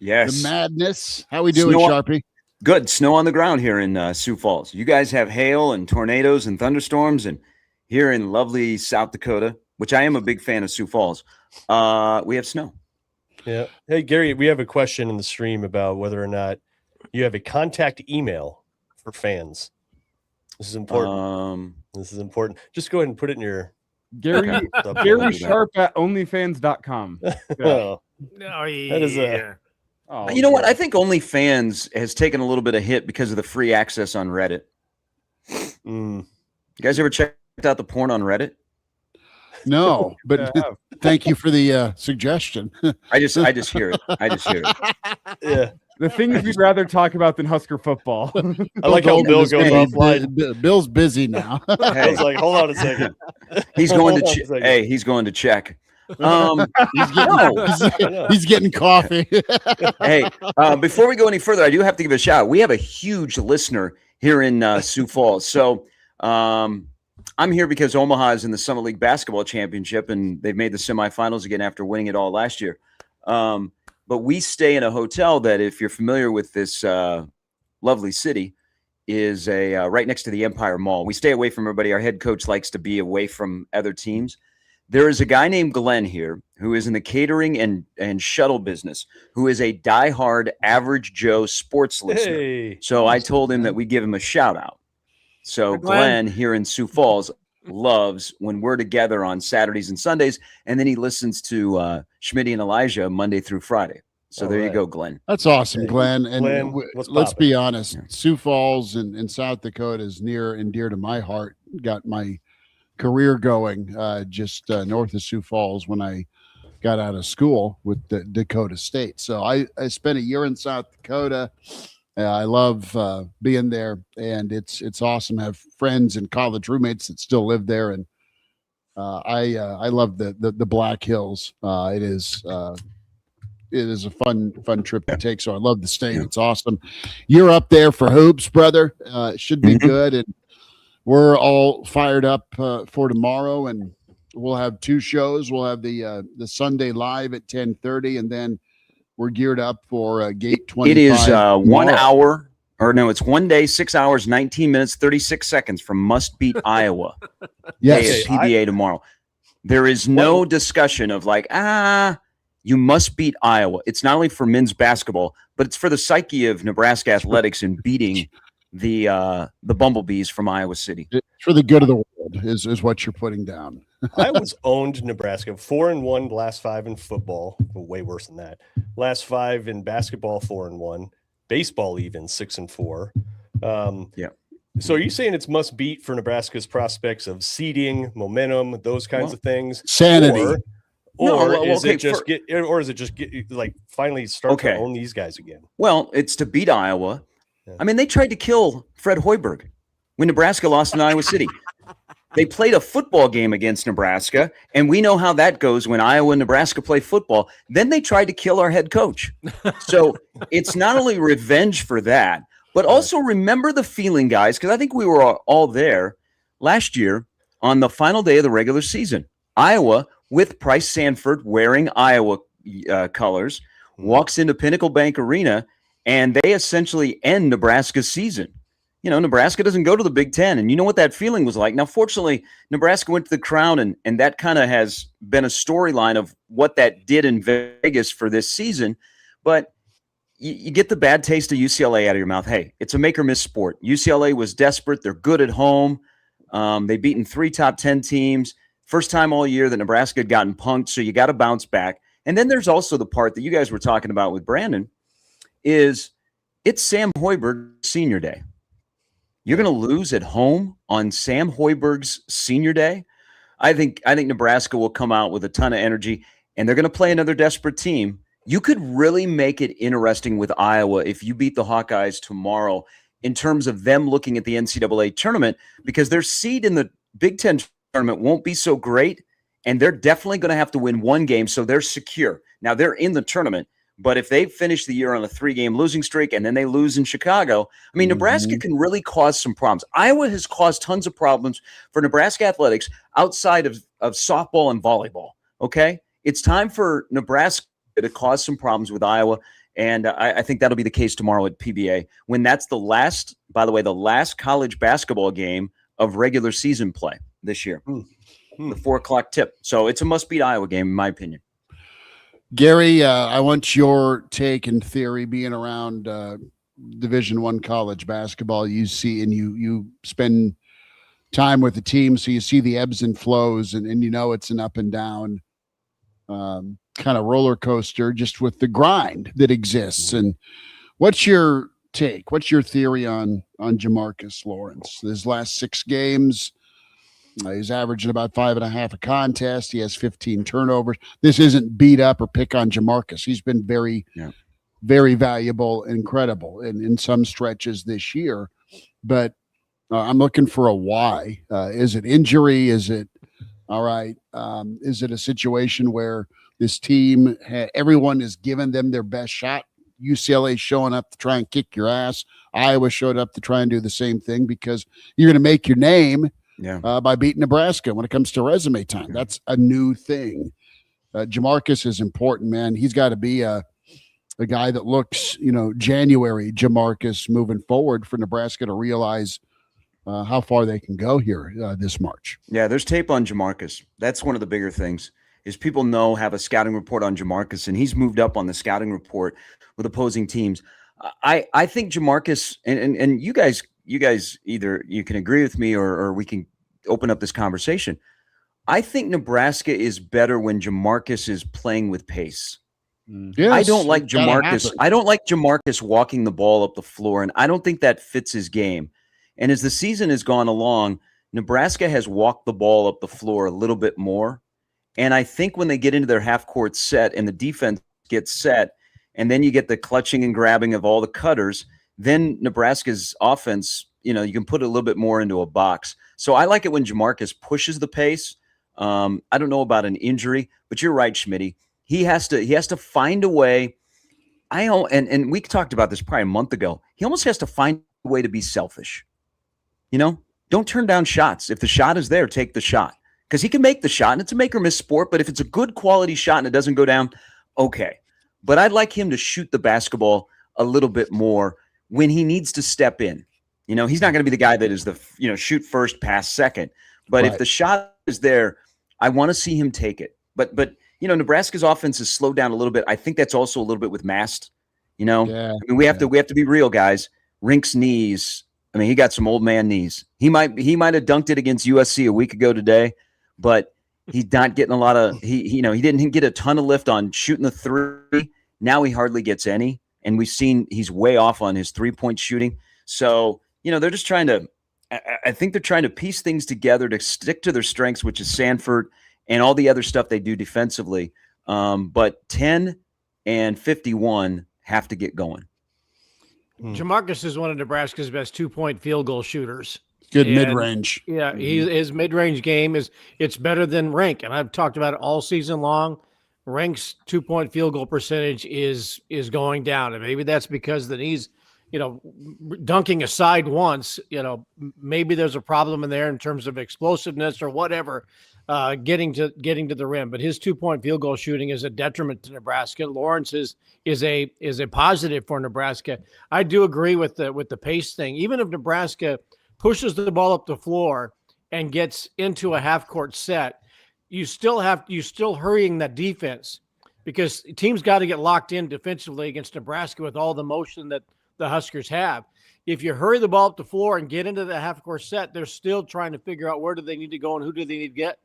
the madness. How we doing, Sharpie? Good. Snow on the ground here in Sioux Falls. You guys have hail and tornadoes and thunderstorms, and here in lovely South Dakota, which I am a big fan of Sioux Falls, we have snow. Yeah. Hey, Gary, we have a question in the stream about whether or not you have a contact email for fans. This is important. This is important. Just go ahead and put it in your Gary Sharp at onlyfans.com. Yeah. Oh, yeah. That is a You know what? I think OnlyFans has taken a little bit of hit because of the free access on Reddit. You guys ever checked out the porn on Reddit? No, but thank you for the suggestion. I just hear it. I just hear it. Yeah. The things we'd rather talk about than Husker football. I like how Bill goes offline. Bill's busy now. I was like, hold on a second. He's going to hey, he's going to check. He's getting coffee. Hey, before we go any further, I do have to give a shout out. We have a huge listener here in Sioux Falls. So I'm here because Omaha is in the Summit League Basketball Championship, and they've made the semifinals again after winning it all last year. But we stay in a hotel that, if you're familiar with this lovely city, is right next to the Empire Mall. We stay away from everybody. Our head coach likes to be away from other teams. There is a guy named Glenn here who is in the catering and shuttle business, who is a diehard Average Joe sports listener. Hey. So I told him that we give him a shout out. So Glenn here in Sioux Falls loves when we're together on Saturdays and Sundays, and then he listens to Schmidt and Elijah Monday through Friday. So there you go, Glenn. That's awesome, Glenn. And Glenn, let's be honest, Sioux Falls and South Dakota is near and dear to my heart. Got my career going just north of Sioux Falls when I got out of school with the Dakota State. So I spent a year in South Dakota. I love being there, and it's awesome. I have friends and college roommates that still live there, and I love the Black Hills. It is a fun trip to take. So I love the state. It's awesome. You're up there for hoops, brother. It should be good, and we're all fired up for tomorrow, and we'll have 2 shows. We'll have the Sunday live at 10:30, and then we're geared up for Gate 25. It is 1 hour, or no, it's 1 day, 6 hours, 19 minutes, 36 seconds from Must Beat Iowa. Yes, PBA tomorrow. There is no discussion of like, you must beat Iowa. It's not only for men's basketball, but it's for the psyche of Nebraska athletics and beating the Bumblebees from Iowa City. For the good of the world is what you're putting down. Iowa's owned Nebraska 4-1 last 5 in football. Way worse than that. Last 5 in basketball, 4-1. Baseball even 6-4. Yeah. So are you saying it's must beat for Nebraska's prospects of seeding, momentum, those kinds of things? Sanity. Or is it just finally start to own these guys again? Well, it's to beat Iowa. Yeah. I mean, they tried to kill Fred Hoiberg when Nebraska lost in Iowa City. They played a football game against Nebraska, and we know how that goes when Iowa and Nebraska play football. Then they tried to kill our head coach. So it's not only revenge for that, but also remember the feeling, guys, because I think we were all there last year on the final day of the regular season. Iowa, with Price Sanford wearing Iowa colors, walks into Pinnacle Bank Arena, and they essentially end Nebraska's season. You know, Nebraska doesn't go to the Big Ten, and you know what that feeling was like. Now, fortunately, Nebraska went to the Crown, and that kind of has been a storyline of what that did in Vegas for this season. But you get the bad taste of UCLA out of your mouth. Hey, it's a make-or-miss sport. UCLA was desperate. They're good at home. They've beaten 3 top 10 teams. First time all year that Nebraska had gotten punked, so you got to bounce back. And then there's also the part that you guys were talking about with Brandon is it's Sam Hoiberg's senior day. You're going to lose at home on Sam Hoiberg's senior day. I think Nebraska will come out with a ton of energy, and they're going to play another desperate team. You could really make it interesting with Iowa if you beat the Hawkeyes tomorrow in terms of them looking at the NCAA tournament, because their seed in the Big Ten tournament won't be so great, and they're definitely going to have to win one game, so they're secure. Now, they're in the tournament, but if they finish the year on a 3-game losing streak and then they lose in Chicago, I mean, Nebraska can really cause some problems. Iowa has caused tons of problems for Nebraska athletics outside of softball and volleyball, okay? It's time for Nebraska to cause some problems with Iowa, and I think that'll be the case tomorrow at PBA when that's the last college basketball game of regular season play this year, the 4:00 tip. So it's a must-beat Iowa game, in my opinion. Gary, I want your take and theory being around Division I college basketball. You see, and you spend time with the team, so you see the ebbs and flows, and you know it's an up and down kind of roller coaster just with the grind that exists. And what's your take? What's your theory on Jamarcus Lawrence? His last 6 games, he's averaging about 5.5 a contest. He has 15 turnovers. This isn't beat up or pick on Jamarcus. He's been very, very valuable, incredible in some stretches this year. But I'm looking for a why. Is it injury? Is it all right? Is it a situation where this team, everyone is giving them their best shot? UCLA showing up to try and kick your ass. Iowa showed up to try and do the same thing because you're going to make your name by beating Nebraska when it comes to resume time. That's a new thing. Jamarcus is important, man. He's got to be a guy that looks, January Jamarcus moving forward for Nebraska to realize how far they can go here this March. Yeah, there's tape on Jamarcus. That's one of the bigger things is people have a scouting report on Jamarcus, and he's moved up on the scouting report with opposing teams. I think Jamarcus, and you guys either you can agree with me or we can open up this conversation. I think Nebraska is better when Jamarcus is playing with pace. Yes, I don't like Jamarcus. I don't like Jamarcus walking the ball up the floor, and I don't think that fits his game. And as the season has gone along, Nebraska has walked the ball up the floor a little bit more. And I think when they get into their half-court set and the defense gets set, and then you get the clutching and grabbing of all the cutters, then Nebraska's offense, you can put it a little bit more into a box. So I like it when Jamarcus pushes the pace. I don't know about an injury, but you're right, Schmidt. He has to find a way. And we talked about this probably a month ago. He almost has to find a way to be selfish. Don't turn down shots. If the shot is there, take the shot. Because he can make the shot, and it's a make or miss sport, but if it's a good quality shot and it doesn't go down, okay. But I'd like him to shoot the basketball a little bit more when he needs to step in. He's not going to be the guy that is the, shoot first, pass second. But if the shot is there, I want to see him take it. But Nebraska's offense has slowed down a little bit. I think that's also a little bit with Mast. I mean, we have to be real, guys. Rink's knees I mean, he got some old man knees. He might have dunked it against USC a week ago today, but he's not getting a lot of he didn't get a ton of lift on shooting the three. Now he hardly gets any, and we've seen he's way off on his 3-point shooting. So they're just trying to. I think they're trying to piece things together to stick to their strengths, which is Sanford and all the other stuff they do defensively. But 10 and 51 have to get going. Jamarcus is one of Nebraska's best 2-point field goal shooters. Good mid-range. Yeah, his mid-range game it's better than Rank, and I've talked about it all season long. Rank's 2-point field goal percentage is going down, and maybe that's because that he's dunking aside once. Maybe there's a problem in there in terms of explosiveness or whatever, getting to the rim. But his 2-point field goal shooting is a detriment to Nebraska. Lawrence is a positive for Nebraska. I do agree with the pace thing. Even if Nebraska pushes the ball up the floor and gets into a half-court set, you still hurrying that defense, because teams got to get locked in defensively against Nebraska with all the motion that the Huskers have. If you hurry the ball up the floor and get into the half-court set, they're still trying to figure out where do they need to go and who do they need to get.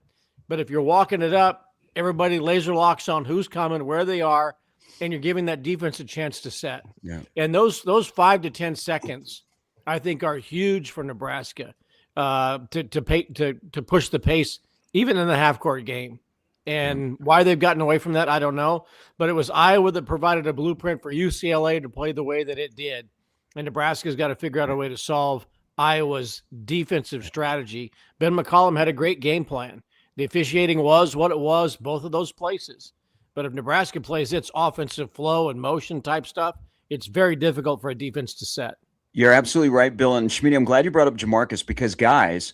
But if you're walking it up, everybody laser locks on who's coming, where they are, and you're giving that defense a chance to set. Yeah. And those 5 to 10 seconds, I think, are huge for Nebraska to push the pace, even in the half-court game. And why they've gotten away from that, I don't know. But it was Iowa that provided a blueprint for UCLA to play the way that it did. And Nebraska's got to figure out a way to solve Iowa's defensive strategy. Ben McCollum had a great game plan. The officiating was what it was, both of those places. But if Nebraska plays its offensive flow and motion type stuff, it's very difficult for a defense to set. You're absolutely right, Bill. And Schmidt, I'm glad you brought up Jamarcus, because, guys,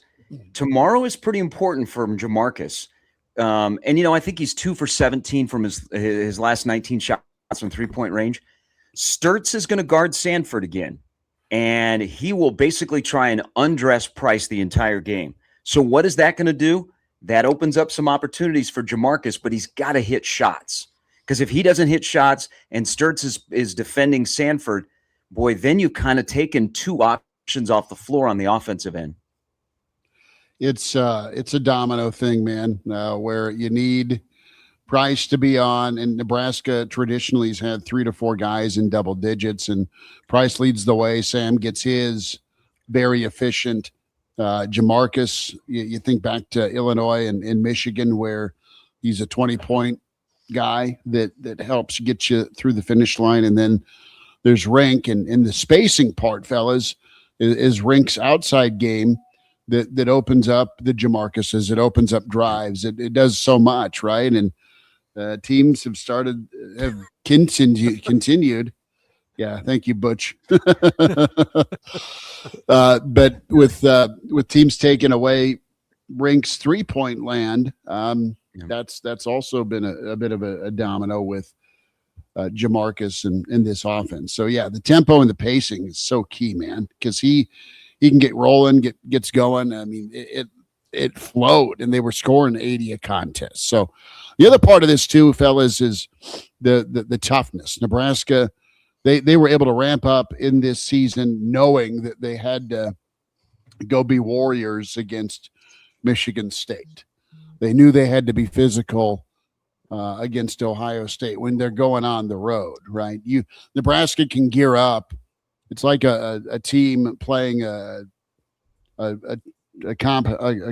tomorrow is pretty important for Jamarcus. And I think he's 2 for 17 from his last 19 shots from 3-point range. Sturtz is going to guard Sanford again, and he will basically try and undress Price the entire game. So what is that going to do? That opens up some opportunities for Jamarcus, but he's got to hit shots, because if he doesn't hit shots and Sturtz is defending Sanford, boy, then you kind of taken 2 options off the floor on the offensive end. It's a domino thing, man, where you need Price to be on, and Nebraska traditionally has had 3 to 4 guys in double digits, and Price leads the way. Sam gets his, very efficient. Jamarcus, you think back to Illinois and Michigan, where he's a 20-point guy that helps get you through the finish line. And then there's Rink, and in the spacing part, fellas, is Rink's outside game that opens up the Jamarcuses. It opens up drives. It does so much, right? And teams have continued. Yeah, thank you, Butch. But with teams taking away Rink's 3-point land, that's also been a bit of a domino with Jamarcus in this offense. So yeah, the tempo and the pacing is so key, man, because he can get rolling, gets going. I mean, it flowed, and they were scoring 80 a contest. So the other part of this too, fellas, is the toughness. Nebraska, they were able to ramp up in this season knowing that they had to go be warriors against Michigan State. They knew they had to be physical against Ohio State when they're going on the road, right? Nebraska can gear up. It's like a team playing a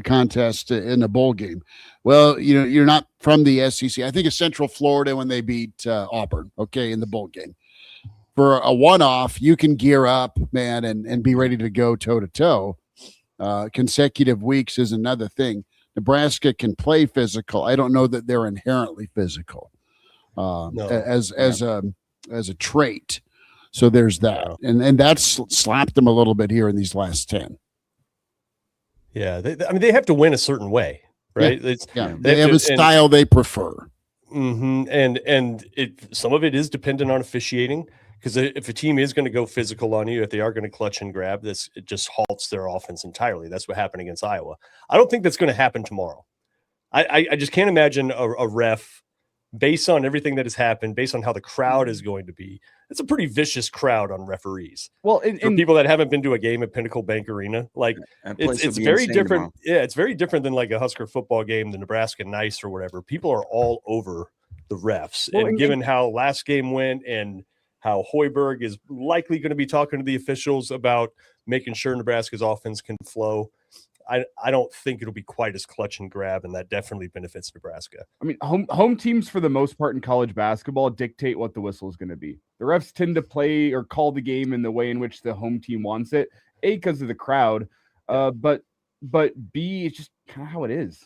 contest in a bowl game. Well, you're not from the SEC. I think it's Central Florida when they beat Auburn, okay, in the bowl game. For a one-off, you can gear up, man, and be ready to go toe-to-toe. Consecutive weeks is another thing. Nebraska can play physical. I don't know that they're inherently physical as a trait. So there's that, and that's slapped them a little bit here in these last 10. Yeah, they have to win a certain way, right? Yeah, they have a style they prefer. Mm-hmm. And some of it is dependent on officiating, because if a team is going to go physical on you, if they are going to clutch and grab, it just halts their offense entirely. That's what happened against Iowa. I don't think that's going to happen tomorrow. I just can't imagine a ref based on everything that has happened, based on how the crowd is going to be, it's a pretty vicious crowd on referees. Well, For people that haven't been to a game at Pinnacle Bank Arena, like it's very different. Yeah, it's very different than like a Husker football game, the Nebraska Nice or whatever. People are all over the refs. Well, and given how last game went and how Hoiberg is likely going to be talking to the officials about making sure Nebraska's offense can flow, I don't think it'll be quite as clutch and grab, and that definitely benefits Nebraska. I mean, home teams for the most part in college basketball dictate what the whistle is going to be. The refs tend to play or call the game in the way in which the home team wants it. A, because of the crowd, but B, it's just kind of how it is.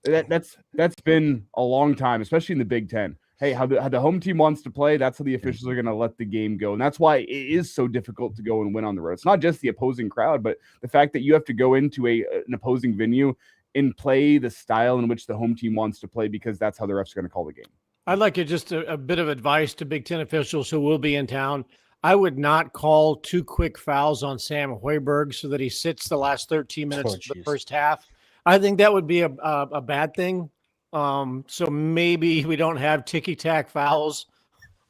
That's been a long time, especially in the Big Ten. Hey, how the home team wants to play, that's how the officials are going to let the game go. And that's why it is so difficult to go and win on the road. It's not just the opposing crowd, but the fact that you have to go into an opposing venue and play the style in which the home team wants to play, because that's how the refs are going to call the game. I'd like just a bit of advice to Big Ten officials who will be in town. I would not call 2 quick fouls on Sam Hoiberg so that he sits the last 13 minutes of the first half. I think that would be a bad thing. So maybe we don't have ticky-tack fouls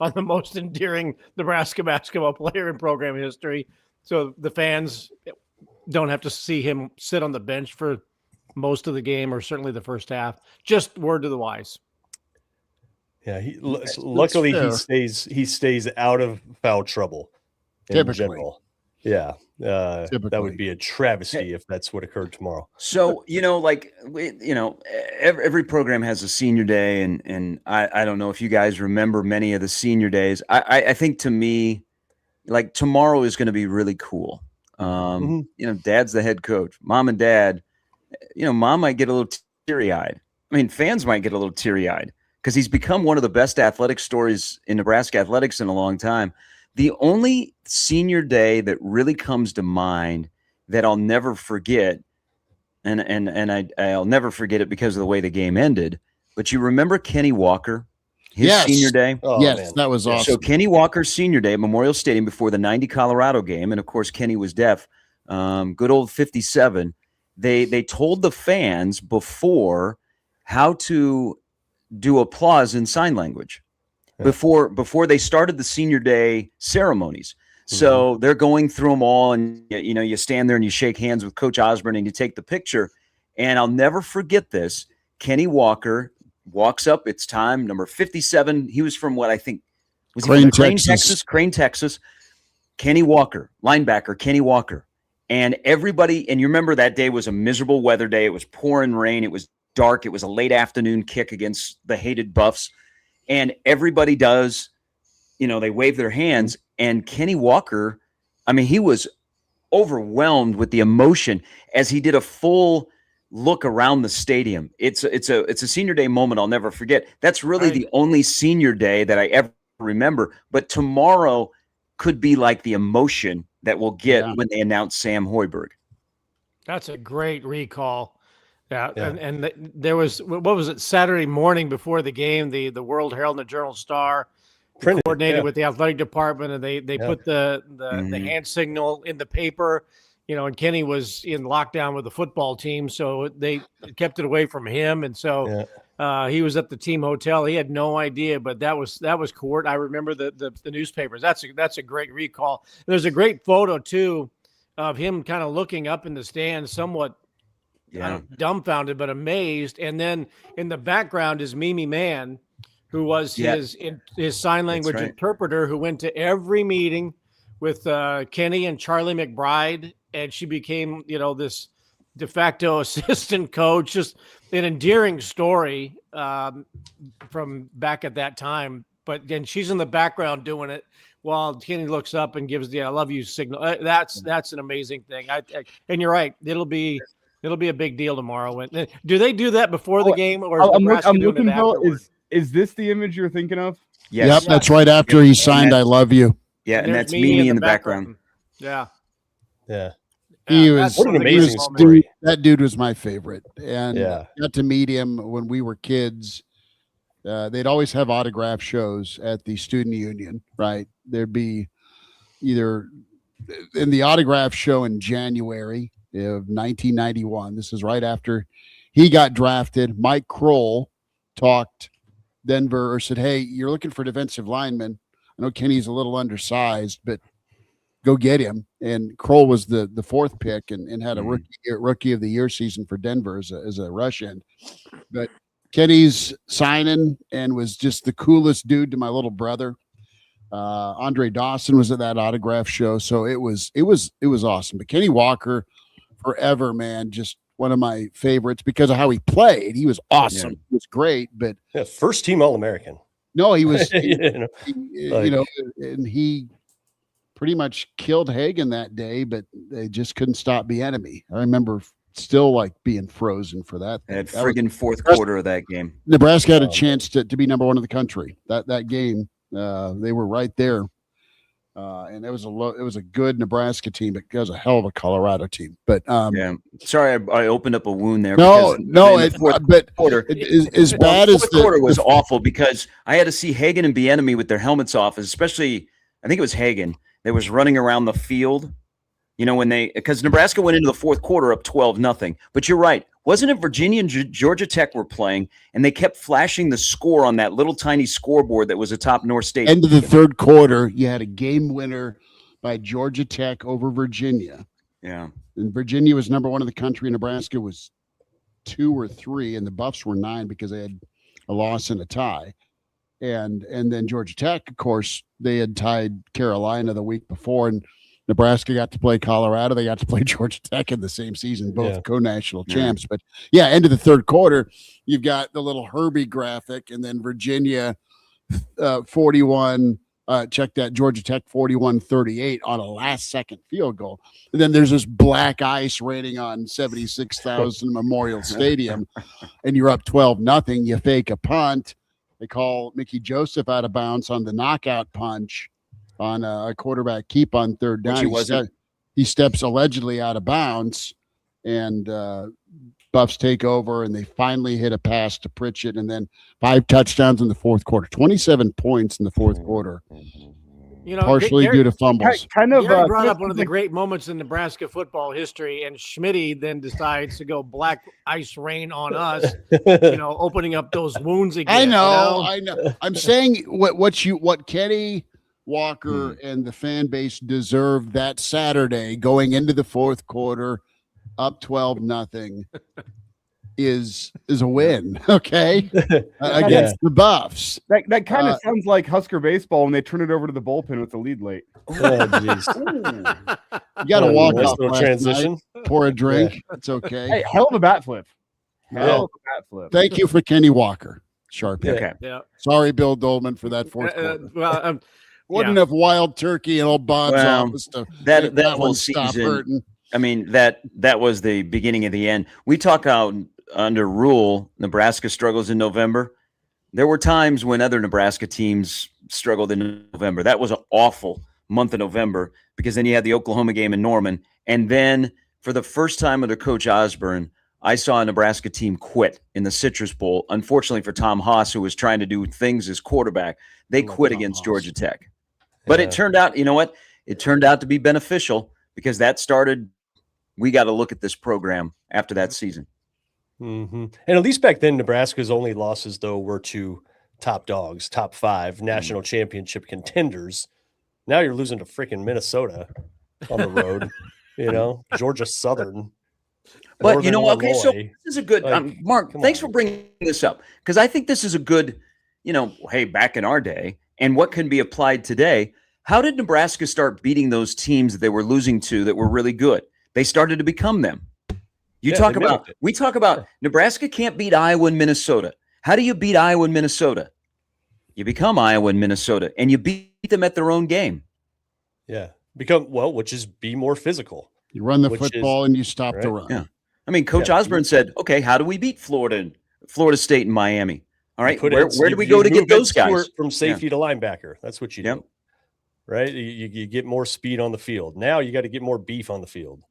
on the most endearing Nebraska basketball player in program history. So the fans don't have to see him sit on the bench for most of the game, or certainly the first half. Just word to the wise. Yeah, luckily he stays out of foul trouble in general. Yeah. That would be a travesty if that's what occurred tomorrow. So, every program has a senior day, and I don't know if you guys remember many of the senior days. I think, to me, like, tomorrow is going to be really cool. Dad's the head coach. Mom and dad, mom might get a little teary-eyed. I mean, fans might get a little teary-eyed because he's become one of the best athletic stories in Nebraska athletics in a long time. The only senior day that really comes to mind that I'll never forget, and I'll never forget it because of the way the game ended, but you remember Kenny Walker, his senior day? Oh, yes, man. That was awesome. So Kenny Walker's senior day at Memorial Stadium before the 90 Colorado game, and of course Kenny was deaf, good old 57. They told the fans before how to do applause in sign language. Before they started the senior day ceremonies. So they're going through them all, and you stand there and you shake hands with Coach Osborne and you take the picture. And I'll never forget this. Kenny Walker walks up. It's time, number 57. He was from what I think was Crane, Texas. Kenny Walker, linebacker, Kenny Walker. And everybody, and you remember that day was a miserable weather day. It was pouring rain. It was dark. It was a late afternoon kick against the hated Buffs. And everybody does, they wave their hands. And Kenny Walker, I mean, he was overwhelmed with the emotion as he did a full look around the stadium. It's a senior day moment I'll never forget. That's really the only senior day that I ever remember. But tomorrow could be like the emotion that we'll get when they announce Sam Hoiberg. That's a great recall. Yeah. And there was, what was it, Saturday morning before the game, the World Herald and the Journal-Star coordinated with the athletic department, and they put the hand signal in the paper, and Kenny was in lockdown with the football team, so they kept it away from him. And so he was at the team hotel. He had no idea, but that was court. I remember the newspapers. That's a great recall. There's a great photo too of him kind of looking up in the stands, somewhat dumbfounded but amazed. And then in the background is Mimi Mann, who was his sign language interpreter, who went to every meeting with Kenny and Charlie McBride, and she became, this de facto assistant coach. Just an endearing story from back at that time. But again, she's in the background doing it while Kenny looks up and gives the "I love you" signal. That's an amazing thing. And you're right. It'll be a big deal tomorrow. Do they do that before the game, or is Nebraska doing it afterwards? Is this the image you're thinking of? Yes. Yep, that's right after he signed "I love you." Yeah, and that's Mimi in the background. Yeah. He was what an amazing story. That dude was my favorite, and got to meet him when we were kids. They'd always have autograph shows at the student union, right? There'd be either in the autograph show in January of 1991. This is right after he got drafted. Mike Kroll talked Denver or said, hey, you're looking for defensive lineman. I know Kenny's a little undersized, but go get him. And Kroll was the fourth pick and had a rookie of the year season for Denver as a rush end. But Kenny's signing and was just the coolest dude to my little brother. Andre Dawson was at that autograph show. So it was awesome. But Kenny Walker forever, man, just one of my favorites because of how he played. He was awesome. Yeah. He was great, but first team All-American. No, he was, you and he pretty much killed Hagen that day, but they just couldn't stop the enemy. I remember still like being frozen for that. That friggin' fourth quarter of that game. Nebraska had a chance to be number one in the country. That game, they were right there. And it was a good Nebraska team, but it was a hell of a Colorado team. But sorry, I opened up a wound there. No, but quarter, as bad as the quarter was awful because I had to see Hagen and Bieniemy with their helmets off, especially I think it was Hagen that was running around the field. You know, because Nebraska went into the fourth quarter up 12-0. But you're right. Wasn't it Virginia and Georgia Tech were playing, and they kept flashing the score on that little tiny scoreboard that was atop North State? End of the third quarter, you had a game winner by Georgia Tech over Virginia. Yeah. And Virginia was number one in the country. Nebraska was 2 or 3, and the Buffs were 9 because they had a loss and a tie. And then Georgia Tech, of course, they had tied Carolina the week before, and Nebraska got to play Colorado. They got to play Georgia Tech in the same season, both co-national champs. But end of the third quarter, you've got the little Herbie graphic, and then Virginia 41. Check that, Georgia Tech 41-38 on a last-second field goal. And then there's this black ice raining on 76,000 Memorial Stadium, and you're up 12-0. You fake a punt. They call Mickey Joseph out of bounds on the knockout punch on a quarterback keep on third down. He steps allegedly out of bounds, and Buffs take over, and they finally hit a pass to Pritchett, and then 5 touchdowns in the fourth quarter, 27 points in the fourth quarter. You know, partially due to fumbles. Gary brought up one of the great moments in Nebraska football history, and Schmidt then decides to go black ice rain on us, opening up those wounds again. I know. I'm saying what Kenny Walker and the fan base deserved that Saturday going into the fourth quarter up 12-0 is a win, okay? Against the Buffs. That kind of sounds like Husker baseball when they turn it over to the bullpen with the lead late. Oh, jeez. You got to walk off transition. Night, pour a drink. It's okay. Hey, hell of a bat flip. Hell of a bat flip. Thank you for Kenny Walker, Sharp. Okay. Yeah. Sorry, Bill Doleman, for that fourth quarter. Wouldn't have Wild Turkey and old Bob's office to that whole season. I mean, that was the beginning of the end. We talk out under Rule, Nebraska struggles in November. There were times when other Nebraska teams struggled in November. That was an awful month of November because then you had the Oklahoma game in Norman. And then for the first time under Coach Osborne, I saw a Nebraska team quit in the Citrus Bowl. Unfortunately for Tom Haas, who was trying to do things as quarterback, they quit against Georgia Tech. But it turned out, you know what? It turned out to be beneficial because that started, we got to look at this program after that season. Mm-hmm. And at least back then, Nebraska's only losses, though, were to top dogs, top 5 national championship contenders. Now you're losing to freaking Minnesota on the road, Georgia Southern. But, okay, so this is a good Mark, thanks for bringing this up because I think this is a good, hey, back in our day, and what can be applied today. How did Nebraska start beating those teams that they were losing to that were really good? They started to become them. We talk about Nebraska can't beat Iowa and Minnesota. How do you beat Iowa and Minnesota? You become Iowa and Minnesota, and you beat them at their own game. Yeah. Which is be more physical. You run the football and you stop the run. Yeah. I mean, Coach Osborne said, okay, how do we beat Florida State and Miami? All right, where do we go to get those guys? From safety to linebacker. That's what you do. Right? You get more speed on the field. Now you got to get more beef on the field.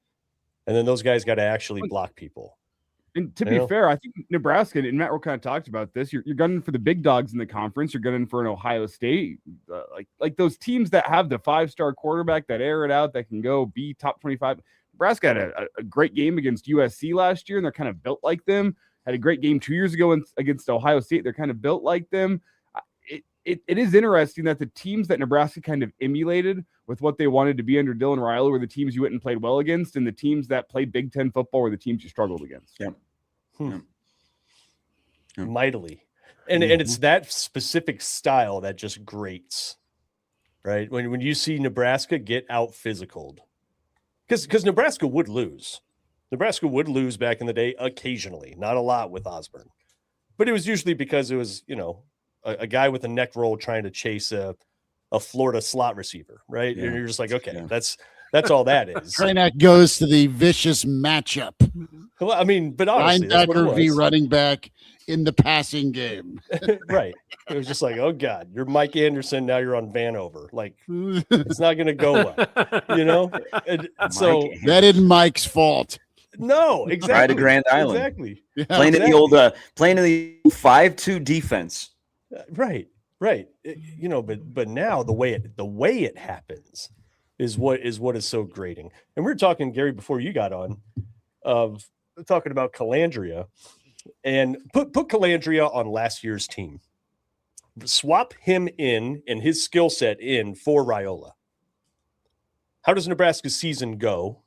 And then those guys got to actually block people. And to be fair, I think Nebraska, and Matt kind of talked about this, you're gunning for the big dogs in the conference. You're gunning for an Ohio State. Like those teams that have the 5-star quarterback that air it out, that can go be top 25. Nebraska had a great game against USC last year, and they're kind of built like them. had a great game 2 years ago against Ohio State. They're kind of built like them. It is interesting that the teams that Nebraska kind of emulated with what they wanted to be under Dylan Riley were the teams you went and played well against, and the teams that played Big Ten football were the teams you struggled against. Yeah. Mightily. And it's that specific style that just grates, right? When you see Nebraska get out physicaled, because Nebraska would lose. Nebraska would lose back in the day occasionally, not a lot with Osborne, but it was usually because it was, a guy with a neck roll trying to chase a Florida slot receiver, right? Yeah. And you're just like, okay, that's all that is. Kraynak goes to the vicious matchup. Well, I mean, but honestly, that's what it Linebacker v was. running back in the passing game. Right. It was just like, oh God, you're Mike Anderson. Now you're on Vanover. Like, it's not going to go well, And so that isn't Mike's fault. no, exactly. Right to Grand Island. Exactly. Yeah. Playing in the old 5-2 defense. Right. But now the way it happens is what is so grating. And we were talking, Gary, before you got on, of talking about Calandria, and put Calandria on last year's team. Swap him in and his skill set in for Raiola. How does Nebraska's season go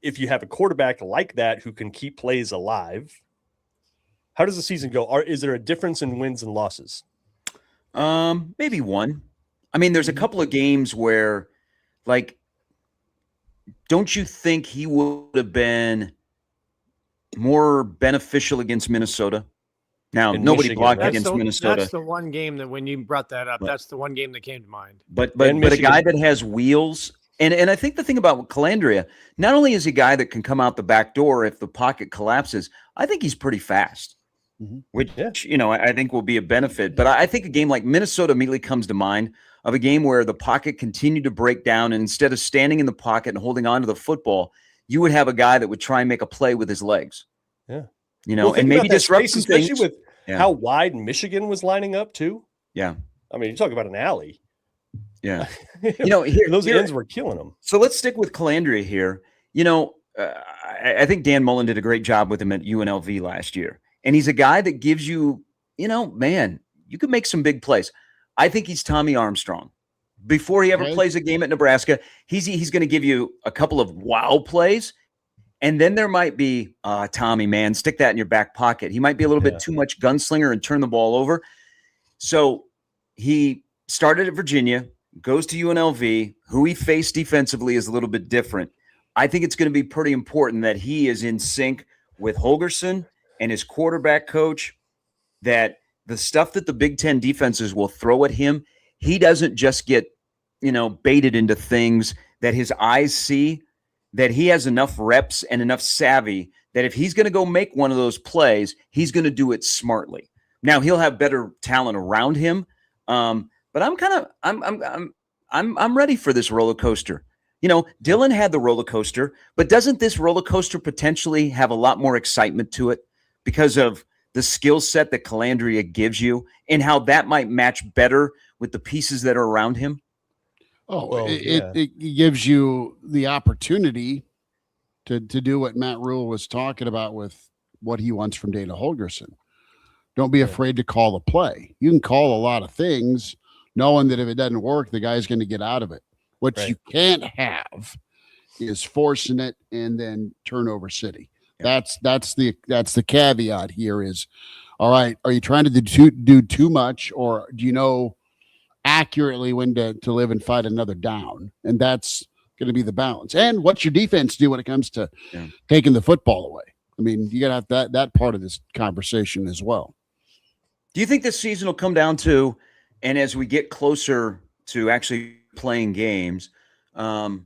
if you have a quarterback like that who can keep plays alive? How does the season go? Is there a difference in wins and losses? Maybe one. I mean, there's a couple of games where, like, don't you think he would have been more beneficial against Minnesota? Now, In nobody Michigan, blocked right? against Minnesota, That's the one game that when you brought that up, that's the one game that came to mind. but And a guy Michigan. that has wheels. And I think the thing about Calandria, not only is he a guy that can come out the back door if the pocket collapses, I think he's pretty fast. Which, I think will be a benefit. But I think a game like Minnesota immediately comes to mind of a game where the pocket continued to break down. And instead of standing in the pocket and holding on to the football, you would have a guy that would try and make a play with his legs. Yeah. And think maybe about that disrupt space, some things. especially with how wide Michigan was lining up too. Yeah. I mean, you talk about an alley. Yeah. Those ends were killing them. So let's stick with Calandria here. I think Dan Mullen did a great job with him at UNLV last year. And he's a guy that gives you, man, you could make some big plays. I think he's Tommy Armstrong. Before he ever plays a game at Nebraska, he's going to give you a couple of wow plays. And then there might be, Tommy, man, stick that in your back pocket. He might be a little bit too much gunslinger and turn the ball over. So he started at Virginia, goes to UNLV. Who he faced defensively is a little bit different. I think it's going to be pretty important that he is in sync with Holgorsen and his quarterback coach, that the stuff that the Big Ten defenses will throw at him, he doesn't just get, baited into things that his eyes see, that he has enough reps and enough savvy that if he's going to go make one of those plays, he's going to do it smartly. Now he'll have better talent around him. But I'm ready for this roller coaster. Dylan had the roller coaster, but doesn't this roller coaster potentially have a lot more excitement to it because of the skill set that Calandria gives you and how that might match better with the pieces that are around him? It gives you the opportunity to do what Matt Rule was talking about with what he wants from Dana Holgorsen. Don't be afraid to call the play. You can call a lot of things, knowing that if it doesn't work, the guy's going to get out of it. What you can't have is forcing it and then turnover city. Yeah. That's the caveat here is, all right, are you trying to do too much, or do you know accurately when to live and fight another down? And that's going to be the balance. And what's your defense do when it comes to taking the football away? I mean, you got to have that part of this conversation as well. Do you think this season will come down to, and as we get closer to actually playing games, they'll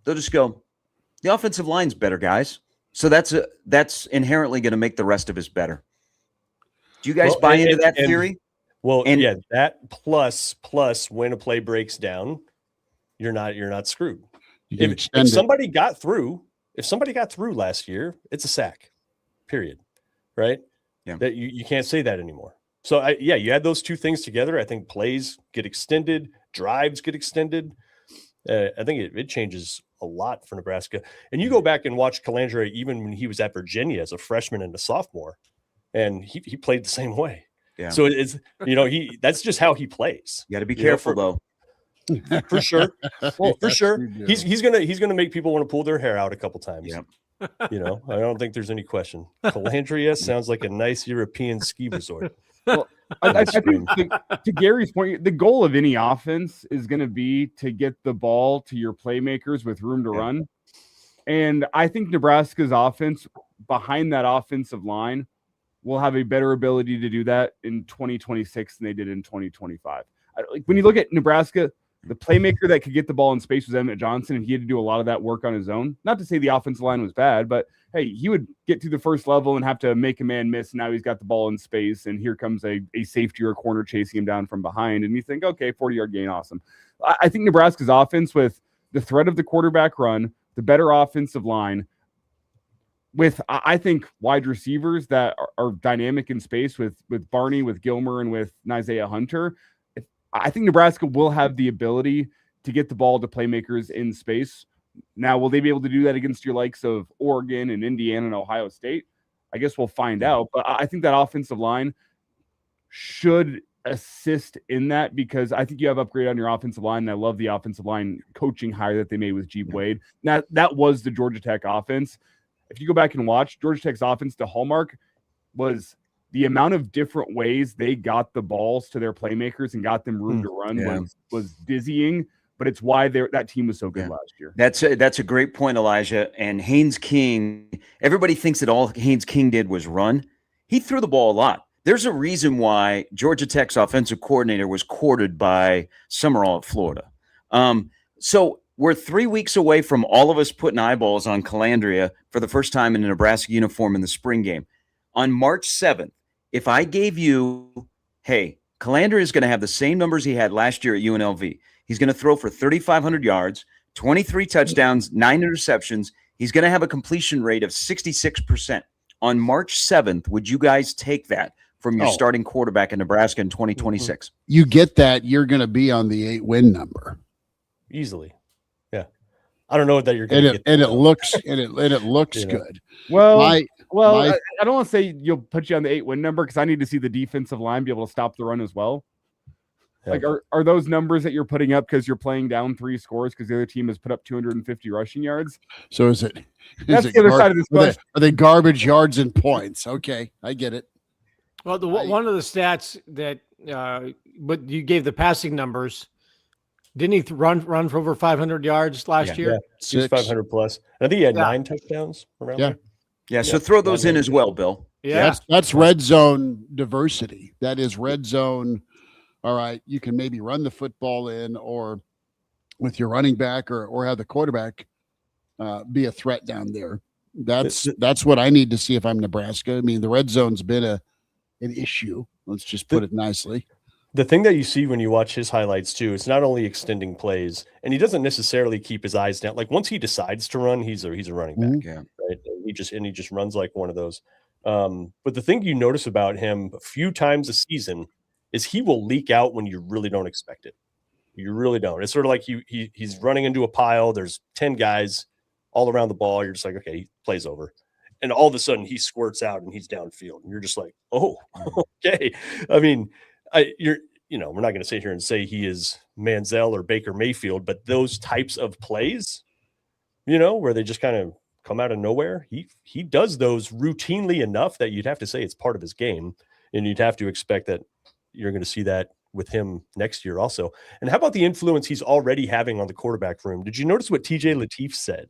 just go, the offensive line's better, guys. So that's inherently going to make the rest of us better. Do you guys buy into that theory? That plus when a play breaks down, you're not screwed. If somebody got through last year, it's a sack, period. Right? Yeah. That you can't say that anymore. So you add those two things together. I think plays get extended, drives get extended. I think it changes a lot for Nebraska. And you go back and watch Calandria even when he was at Virginia as a freshman and a sophomore. and he played the same way. Yeah. So it's, that's just how he plays. You got to be careful though. For sure. Well, for Yes, sure. we do. He's gonna make people want to pull their hair out a couple times. Yep. I don't think there's any question. Calandria sounds like a nice European ski resort. Well, I think to Gary's point, the goal of any offense is going to be to get the ball to your playmakers with room to run. And I think Nebraska's offense behind that offensive line will have a better ability to do that in 2026 than they did in 2025. When you look at Nebraska, the playmaker that could get the ball in space was Emmett Johnson, and he had to do a lot of that work on his own. Not to say the offensive line was bad, but hey, he would get to the first level and have to make a man miss. And now he's got the ball in space, and here comes a safety or a corner chasing him down from behind. And you think, okay, 40-yard gain, awesome. I think Nebraska's offense, with the threat of the quarterback run, the better offensive line, with I think wide receivers that are dynamic in space with Barney, with Gilmer, and with Isaiah Hunter, I think Nebraska will have the ability to get the ball to playmakers in space. Now, will they be able to do that against your likes of Oregon and Indiana and Ohio State? I guess we'll find out. But I think that offensive line should assist in that, because I think you have upgrade on your offensive line. And I love the offensive line coaching hire that they made with Jeep Wade. Now, that was the Georgia Tech offense. If you go back and watch Georgia Tech's offense, the hallmark was the amount of different ways they got the balls to their playmakers and got them room to run was dizzying. But it's why that team was so good last year. That's a great point, Elijah. And Haynes King, everybody thinks that all Haynes King did was run. He threw the ball a lot. There's a reason why Georgia Tech's offensive coordinator was courted by Summerall at Florida. So we're 3 weeks away from all of us putting eyeballs on Calandria for the first time in a Nebraska uniform in the spring game. On March 7th, if I gave you, hey, Calandria is going to have the same numbers he had last year at UNLV. He's going to throw for 3,500 yards, 23 touchdowns, 9 interceptions. He's going to have a completion rate of 66%. On March 7th, would you guys take that from your starting quarterback in Nebraska in 2026? You get that, you're going to be on the 8-win number Easily. Yeah. I don't know that you're going to get. And it looks good. Well, I don't want to say you'll put you on the 8-win number, because I need to see the defensive line be able to stop the run as well. Yeah. Like, are those numbers that you're putting up because you're playing down 3 scores because the other team has put up 250 rushing yards? So is it? That's the other side of this question. Are they garbage yards and points? Okay, I get it. Well, one of the stats that, but you gave the passing numbers. Didn't he run for over 500 yards last year? Yeah, 500 plus. I think he had 9 touchdowns around there. Yeah, so throw those in as well, Bill. Yeah. That's red zone diversity. That is red zone. All right, you can maybe run the football in, or with your running back, or have the quarterback be a threat down there. That's what I need to see if I'm Nebraska. I mean, the red zone's been an issue. Let's just put it nicely. The thing that you see when you watch his highlights too, it's not only extending plays, and he doesn't necessarily keep his eyes down. Like, once he decides to run, he's a running back. Yeah. Right. He just runs like one of those. But the thing you notice about him a few times a season is he will leak out when you really don't expect it. You really don't. It's sort of like he's running into a pile. There's 10 guys all around the ball. You're just like, okay, he plays over. And all of a sudden he squirts out and he's downfield. And you're just like, oh, okay. I mean, we're not going to sit here and say he is Manziel or Baker Mayfield, but those types of plays, where they just kind of come out of nowhere, he does those routinely enough that you'd have to say it's part of his game. And you'd have to expect that you're going to see that with him next year also. And how about the influence he's already having on the quarterback room? Did you notice what TJ Lateef said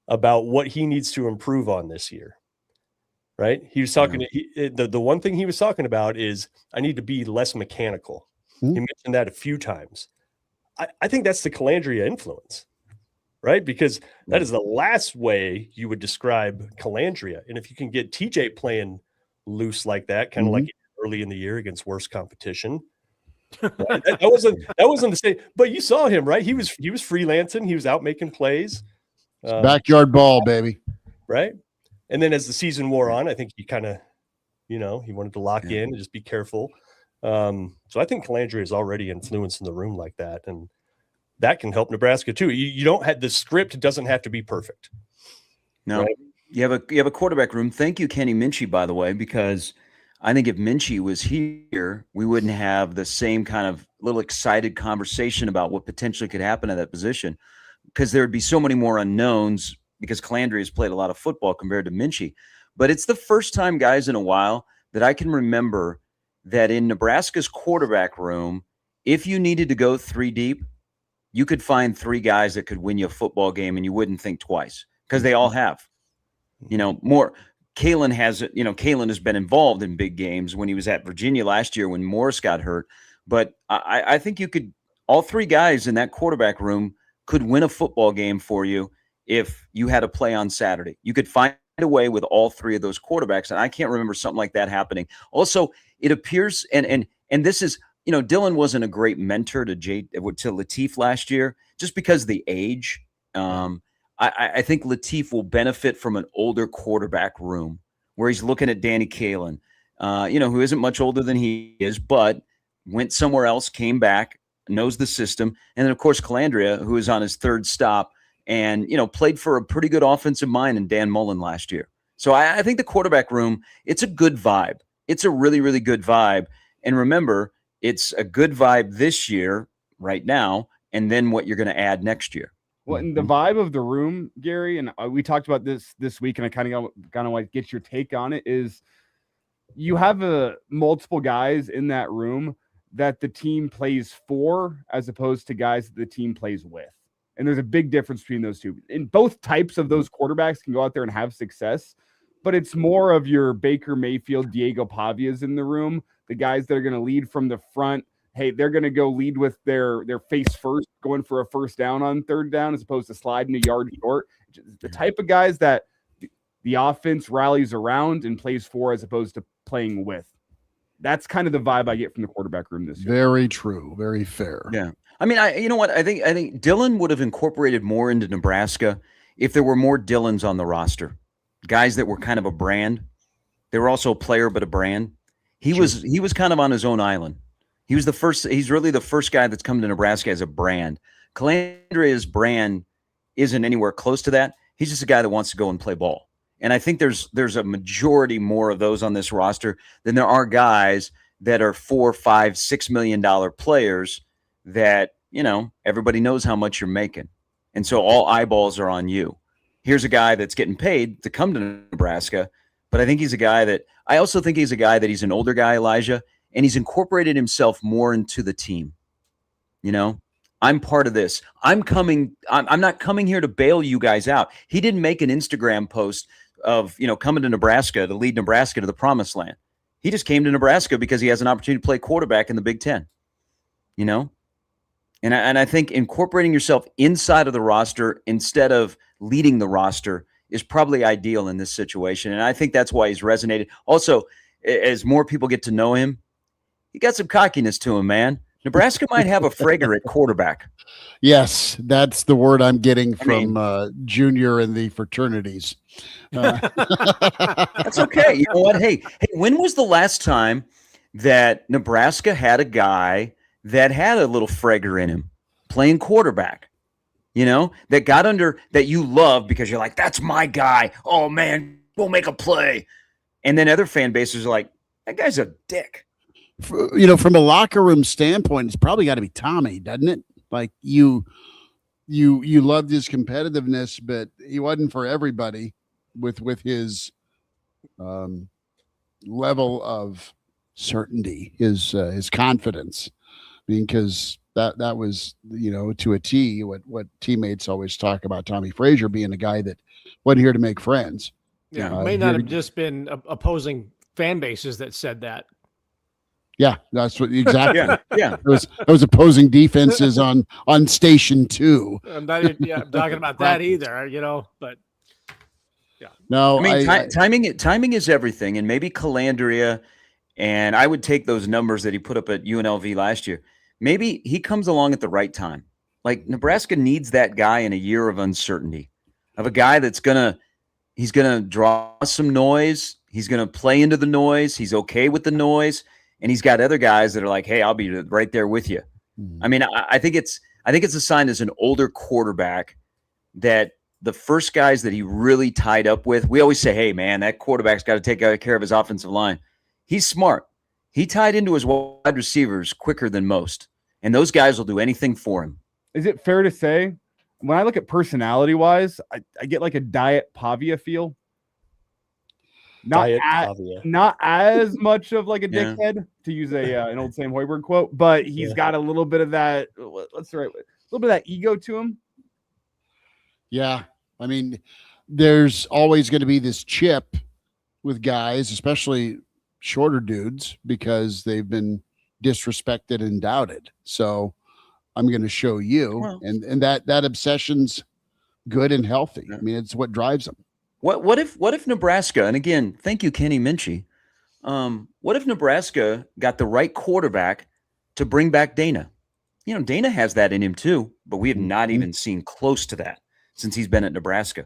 about what he needs to improve on this year? Right? He was talking the one thing he was talking about is, I need to be less mechanical. He mentioned that a few times. I think that's the Calandria influence, right? Because that is the last way you would describe Calandria. And if you can get TJ playing loose like that, kind of like early in the year against worse competition, right? that wasn't the same. But you saw him, right? He was freelancing. He was out making plays. Backyard ball, baby. Right. And then as the season wore on, I think he kind of, he wanted to lock in and just be careful. So I think Calandria is already influencing the room like that. And that can help Nebraska too. You don't have, the script doesn't have to be perfect. No. Right? You have a quarterback room. Thank you, Kenny Minchie, by the way, because I think if Minchie was here, we wouldn't have the same kind of little excited conversation about what potentially could happen at that position, because there would be so many more unknowns, because Calandria has played a lot of football compared to Minchie. But it's the first time, guys, in a while that I can remember that in Nebraska's quarterback room, if you needed to go 3 deep, you could find 3 guys that could win you a football game and you wouldn't think twice, because they all have. More. Kalen has, Kalen has been involved in big games when he was at Virginia last year when Morris got hurt. But I think you could, all 3 guys in that quarterback room could win a football game for you if you had a play on Saturday. You could find a way with all 3 of those quarterbacks. And I can't remember something like that happening. Also, it appears, and this is, Dylan wasn't a great mentor to Latif last year, just because of the age. I think Latif will benefit from an older quarterback room where he's looking at Danny Kalen, who isn't much older than he is, but went somewhere else, came back, knows the system. And then, of course, Calandria, who is on his 3rd stop and, played for a pretty good offensive mind in Dan Mullen last year. So I think the quarterback room, it's a good vibe. It's a really, really good vibe. And remember, it's a good vibe this year, right now, and then what you're going to add next year. Well, and the vibe of the room, Gary, and we talked about this week, and I kind of like get your take on it, is you have multiple guys in that room that the team plays for as opposed to guys that the team plays with. And there's a big difference between those two. And both types of those quarterbacks can go out there and have success, but it's more of your Baker Mayfield, Diego Pavias in the room, the guys that are going to lead from the front. Hey, they're going to go lead with their face first, going for a first down on 3rd down as opposed to sliding a yard short. The type of guys that the offense rallies around and plays for as opposed to playing with. That's kind of the vibe I get from the quarterback room this year. Very true. Very fair. Yeah. I mean, you know what? I think Dylan would have incorporated more into Nebraska if there were more Dylans on the roster, guys that were kind of a brand. They were also a player, but a brand. He was kind of on his own island. He was the first. He's really the first guy that's come to Nebraska as a brand. Calandria's brand isn't anywhere close to that. He's just a guy that wants to go and play ball. And I think there's a majority more of those on this roster than there are guys that are $4, $5, $6 million players that, everybody knows how much you're making. And so all eyeballs are on you. Here's a guy that's getting paid to come to Nebraska, but I think he's a guy that he's an older guy, Elijah, and he's incorporated himself more into the team. I'm part of this. I'm not coming here to bail you guys out. He didn't make an Instagram post of, coming to Nebraska to lead Nebraska to the promised land. He just came to Nebraska because he has an opportunity to play quarterback in the Big Ten, And I think incorporating yourself inside of the roster instead of leading the roster is probably ideal in this situation. And I think that's why he's resonated. Also, as more people get to know him, he got some cockiness to him, man. Nebraska might have a Frager at quarterback. Yes, that's the word I'm getting from Junior and the fraternities. That's okay. You know what? Hey, when was the last time that Nebraska had a guy that had a little Frager in him playing quarterback? That got under, that you love because you're like, that's my guy. Oh, man, we'll make a play. And then other fan bases are like, that guy's a dick. From a locker room standpoint, it's probably got to be Tommy, doesn't it? Like you loved his competitiveness, but he wasn't for everybody with his level of certainty, his confidence. Because that was, to a T, what teammates always talk about Tommy Frazier being a guy that wasn't here to make friends. Yeah, may not have just been opposing fan bases that said that. Yeah, that's what exactly. Yeah. It was opposing defenses on Station 2. I'm not talking about that either, but yeah. No, I mean, timing is everything, and maybe Calandria, and I would take those numbers that he put up at UNLV last year. Maybe he comes along at the right time. Like Nebraska needs that guy in a year of uncertainty, of a guy that's he's gonna draw some noise. He's gonna play into the noise. He's okay with the noise. And he's got other guys that are like, hey, I'll be right there with you. I mean, I think it's a sign as an older quarterback that the first guys that he really tied up with, we always say, hey, man, that quarterback's got to take care of his offensive line. He's smart. He tied into his wide receivers quicker than most, and those guys will do anything for him. Is it fair to say, when I look at personality-wise, I get like a Diet Pavia feel? Not as much of like a dickhead, to use an old Sam Hoiberg quote, but he's got a little bit of that. What's the right way? A little bit of that ego to him. Yeah, I mean, there's always going to be this chip with guys, especially shorter dudes, because they've been disrespected and doubted. So I'm going to show you, and that obsession's good and healthy. I mean, it's what drives them. What if Nebraska, and again, thank you, Kenny Minchie. What if Nebraska got the right quarterback to bring back Dana? You know, Dana has that in him too, but we have not even seen close to that since he's been at Nebraska.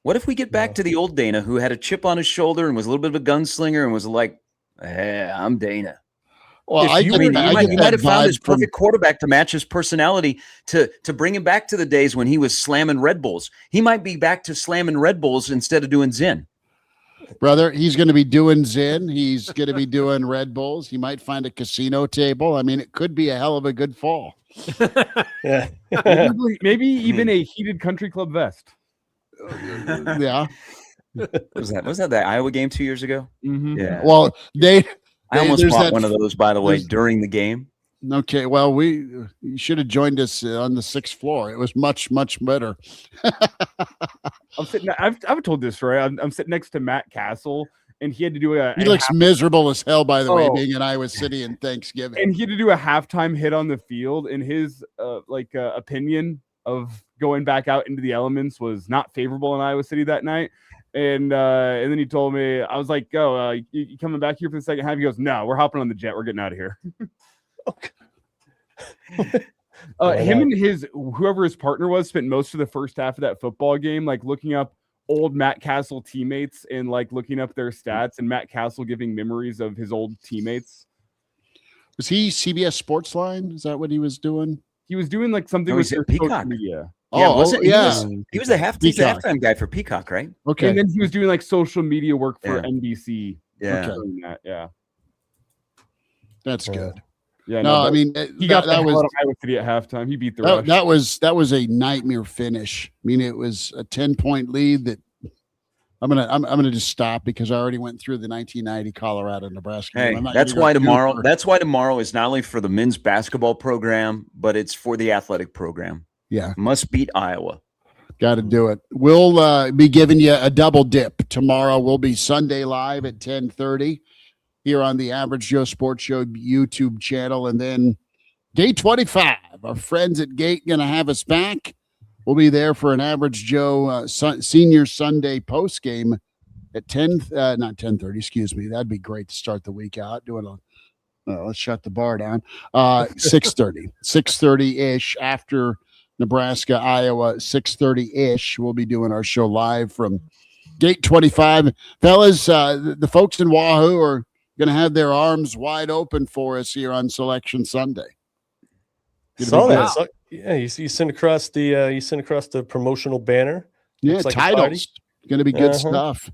What if we get back to the old Dana, who had a chip on his shoulder and was a little bit of a gunslinger and was like, hey, I'm Dana. Well, he might have found his perfect quarterback to match his personality to bring him back to the days when he was slamming Red Bulls. He might be back to slamming Red Bulls instead of doing Zin. Brother, he's going to be doing Zin. He's going to be doing Red Bulls. He might find a casino table. I mean, it could be a hell of a good fall. Yeah. maybe even a heated country club vest. Yeah. Was that Iowa game 2 years ago? Mm-hmm. Yeah. Well, I almost bought one of those, by the way, during the game. Okay, well, you should have joined us on the 6th floor. It was much, much better. I've told this story. I'm sitting next to Matt Castle, and he had to do He looks miserable as hell, by the way, being in Iowa City in Thanksgiving. And he had to do a halftime hit on the field, and his opinion of going back out into the elements was not favorable in Iowa City that night. And then he told me, I was like, you coming back here for the second half? He goes, no, we're hopping on the jet. We're getting out of here. Him and whoever his partner was spent most of the first half of that football game, like looking up old Matt Castle teammates and like looking up their stats, and Matt Castle giving memories of his old teammates. Was he CBS Sportsline? Is that what he was doing? He was doing like something with their Peacock media. He was the halftime guy for Peacock, right? Okay. And then he was doing like social media work for NBC. Yeah. That's good. Yeah. No, I mean, he got that was Iowa City at halftime. He beat the Rush. That was a nightmare finish. I mean, it was a 10-point lead that I'm gonna just stop because I already went through the 1990 Colorado Nebraska. Hey, that's why tomorrow is not only for the men's basketball program, but it's for the athletic program. Yeah, must beat Iowa. Got to do it. We'll be giving you a double dip tomorrow. We'll be Sunday live at 10:30 here on the Average Joe Sports Show YouTube channel, and then day 25. Our friends at Gate going to have us back. We'll be there for an Average Joe Senior Sunday post game at 10:30. Excuse me. That'd be great to start the week out. Let's shut the bar down. 6:30 ish after Nebraska, Iowa, 6:30 ish. We'll be doing our show live from Gate 25. Fellas, the folks in Wahoo are going to have their arms wide open for us here on Selection Sunday. Saw that. So, yeah, you sent across the promotional banner. Yeah, like titles. Going to be good stuff.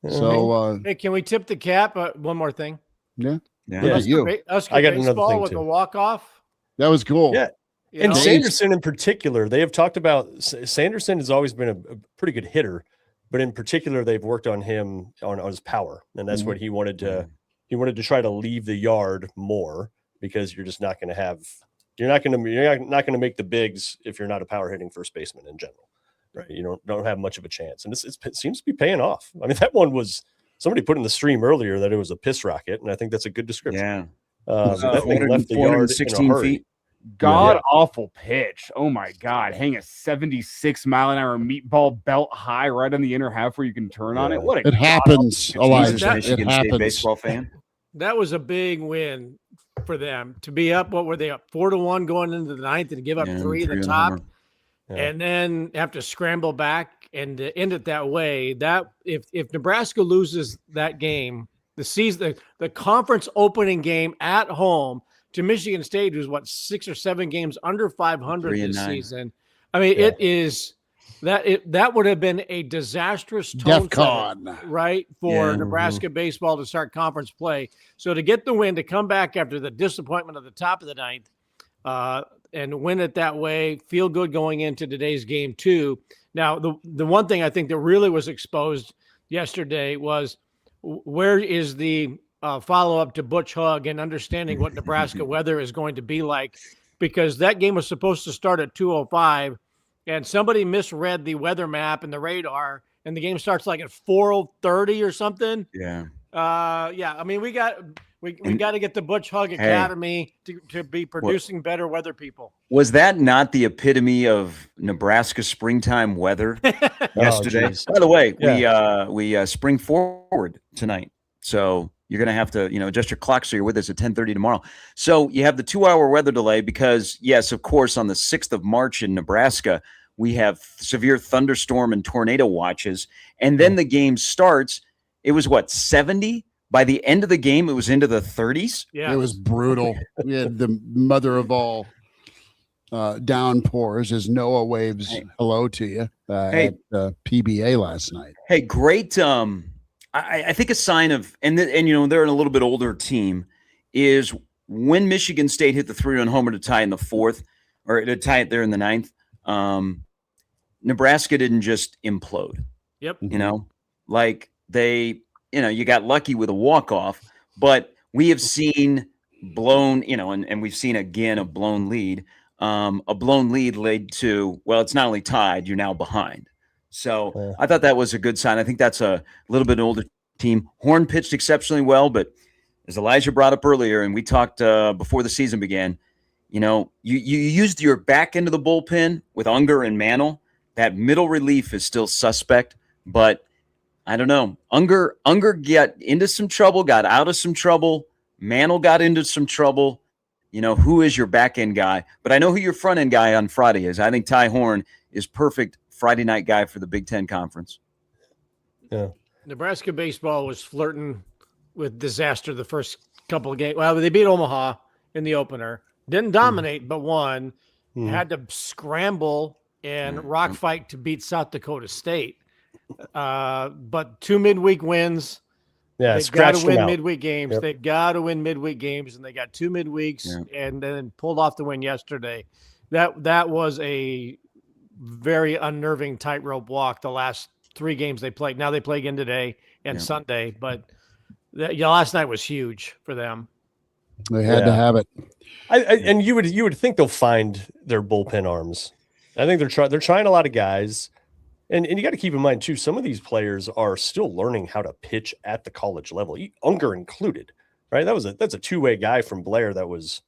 So, hey, can we tip the cap? One more thing. Yeah. I got another thing with a walk-off. That was cool. Yeah. And Sanderson in particular, they have talked about Sanderson has always been a pretty good hitter, but in particular, they've worked on him on his power, and that's what he wanted to. He wanted to try to leave the yard more because you're just not going to have. You're not going to make the bigs if you're not a power hitting first baseman in general, right? You don't have much of a chance, and it seems to be paying off. I mean, that one was somebody put in the stream earlier that it was a piss rocket, and I think that's a good description. Yeah, that thing left the yard 16 feet. God awful pitch. Oh my God. Hang a 76-mile-an-hour meatball belt high right on the inner half where you can turn on it. What it happens, Elijah. Michigan State baseball fan. That was a big win for them to be up. What were they up 4-1 going into the ninth and give up 3 at the top, and then have to scramble back and to end it that way? That if Nebraska loses that game, the conference opening game at home to Michigan State, who's 6 or 7 games under 500 this season. I mean, it is that would have been a disastrous tone DEFCON. setter, right, for Nebraska baseball to start conference play. So to get the win, to come back after the disappointment of the top of the ninth, and win it that way, feel good going into today's game too. Now, the one thing I think that really was exposed yesterday was where is the follow-up to Butch Hug and understanding what Nebraska weather is going to be like, because that game was supposed to start at 2:05, and somebody misread the weather map and the radar, and the game starts like at 4:30 or something. Yeah. I mean, we got to get the Butch Hug Academy to be producing better weather people. Was that not the epitome of Nebraska springtime weather yesterday? By the way, we spring forward tonight, so you're going to have to, adjust your clock so you're with us at 10:30 tomorrow. So you have the 2-hour weather delay because, yes, of course, on the 6th of March in Nebraska, we have severe thunderstorm and tornado watches, and then the game starts. It was 70? By the end of the game, it was into the 30s. Yeah, it was brutal. We had the mother of all downpours as Noah waves hello to you at PBA last night. Hey, great. I think a sign of, and they're a little bit older team, is when Michigan State hit the 3-run homer to tie in the 4th, or to tie it there in the 9th. Nebraska didn't just implode. Yep. You got lucky with a walk-off, but we have seen blown, and we've seen again a blown lead. A blown lead led to, it's not only tied, you're now behind. So I thought that was a good sign. I think that's a little bit older team. Horn pitched exceptionally well, but as Elijah brought up earlier, and we talked before the season began, you used your back end of the bullpen with Unger and Mantle. That middle relief is still suspect, but I don't know. Unger got into some trouble, got out of some trouble. Mantle got into some trouble. Who is your back end guy? But I know who your front end guy on Friday is. I think Ty Horn is perfect Friday night guy for the Big Ten Conference. Yeah. Nebraska baseball was flirting with disaster the first couple of games. Well, they beat Omaha in the opener. Didn't dominate, but won. Had to scramble and rock fight to beat South Dakota State. But 2 midweek wins. Yeah, they've got to win out. midweek games. Yep. They've got to win midweek games, and they got 2 midweeks, and then pulled off the win yesterday. That was a very unnerving tightrope walk. The last 3 games they played. Now they play again today and Sunday, but last night was huge for them. They had to have it. And you would think they'll find their bullpen arms. I think they're trying a lot of guys. And you got to keep in mind, too, some of these players are still learning how to pitch at the college level, Unger included, right? That's a two-way guy from Blair that was,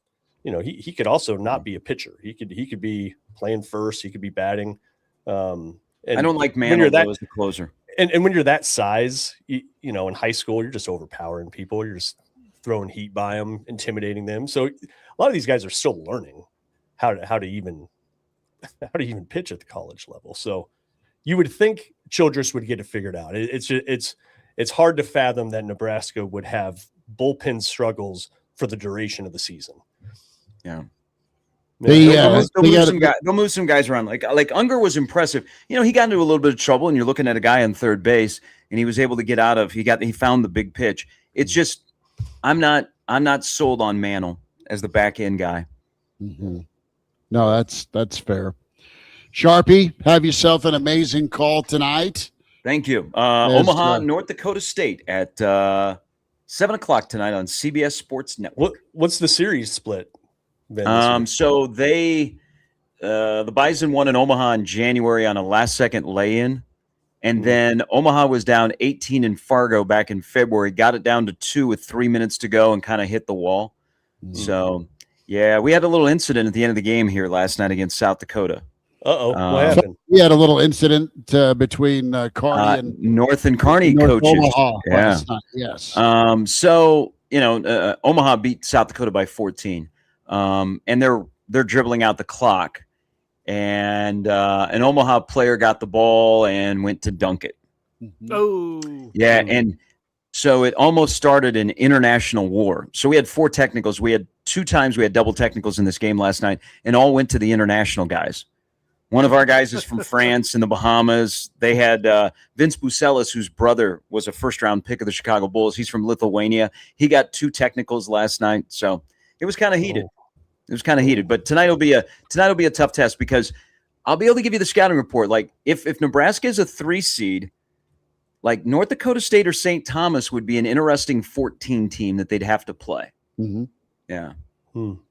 he could also not be a pitcher. He could be playing first. He could be batting. And I don't like Mantle as the closer. And when you're that size, in high school, you're just overpowering people. You're just throwing heat by them, intimidating them. So a lot of these guys are still learning how to even pitch at the college level. So you would think Childress would get it figured out. It's hard to fathom that Nebraska would have bullpen struggles for the duration of the season. Yeah. They'll move some guys around. Like Unger was impressive. He got into a little bit of trouble, and you're looking at a guy on third base, and he was able to get out of. He found the big pitch. It's just I'm not sold on Mantle as the back end guy. Mm-hmm. No, that's fair. Sharpie, have yourself an amazing call tonight. Thank you. Omaha, North Dakota State at 7:00 tonight on CBS Sports Network. What's the series split? So the Bison won in Omaha in January on a last-second lay-in, and then Omaha was down 18 in Fargo back in February, got it down to 2 with 3 minutes to go, and kind of hit the wall. Mm-hmm. So, yeah, we had a little incident at the end of the game here last night against South Dakota. What happened? We had a little incident between Kearney and North and Kearney coaches. Omaha yeah. Yes. So Omaha beat South Dakota by 14. And they're dribbling out the clock, and an Omaha player got the ball and went to dunk it. Oh, yeah, and so it almost started an international war. So we had 4 technicals. We had 2 times we had double technicals in this game last night, and all went to the international guys. One of our guys is from France in the Bahamas. They had Vince Bucelis, whose brother was a first-round pick of the Chicago Bulls. He's from Lithuania. He got 2 technicals last night, so it was kind of heated. It was kind of heated, but tonight will be a tough test because I'll be able to give you the scouting report. Like if Nebraska is a 3 seed, like North Dakota State or St. Thomas would be an interesting 14 team that they'd have to play. Mm-hmm. Yeah.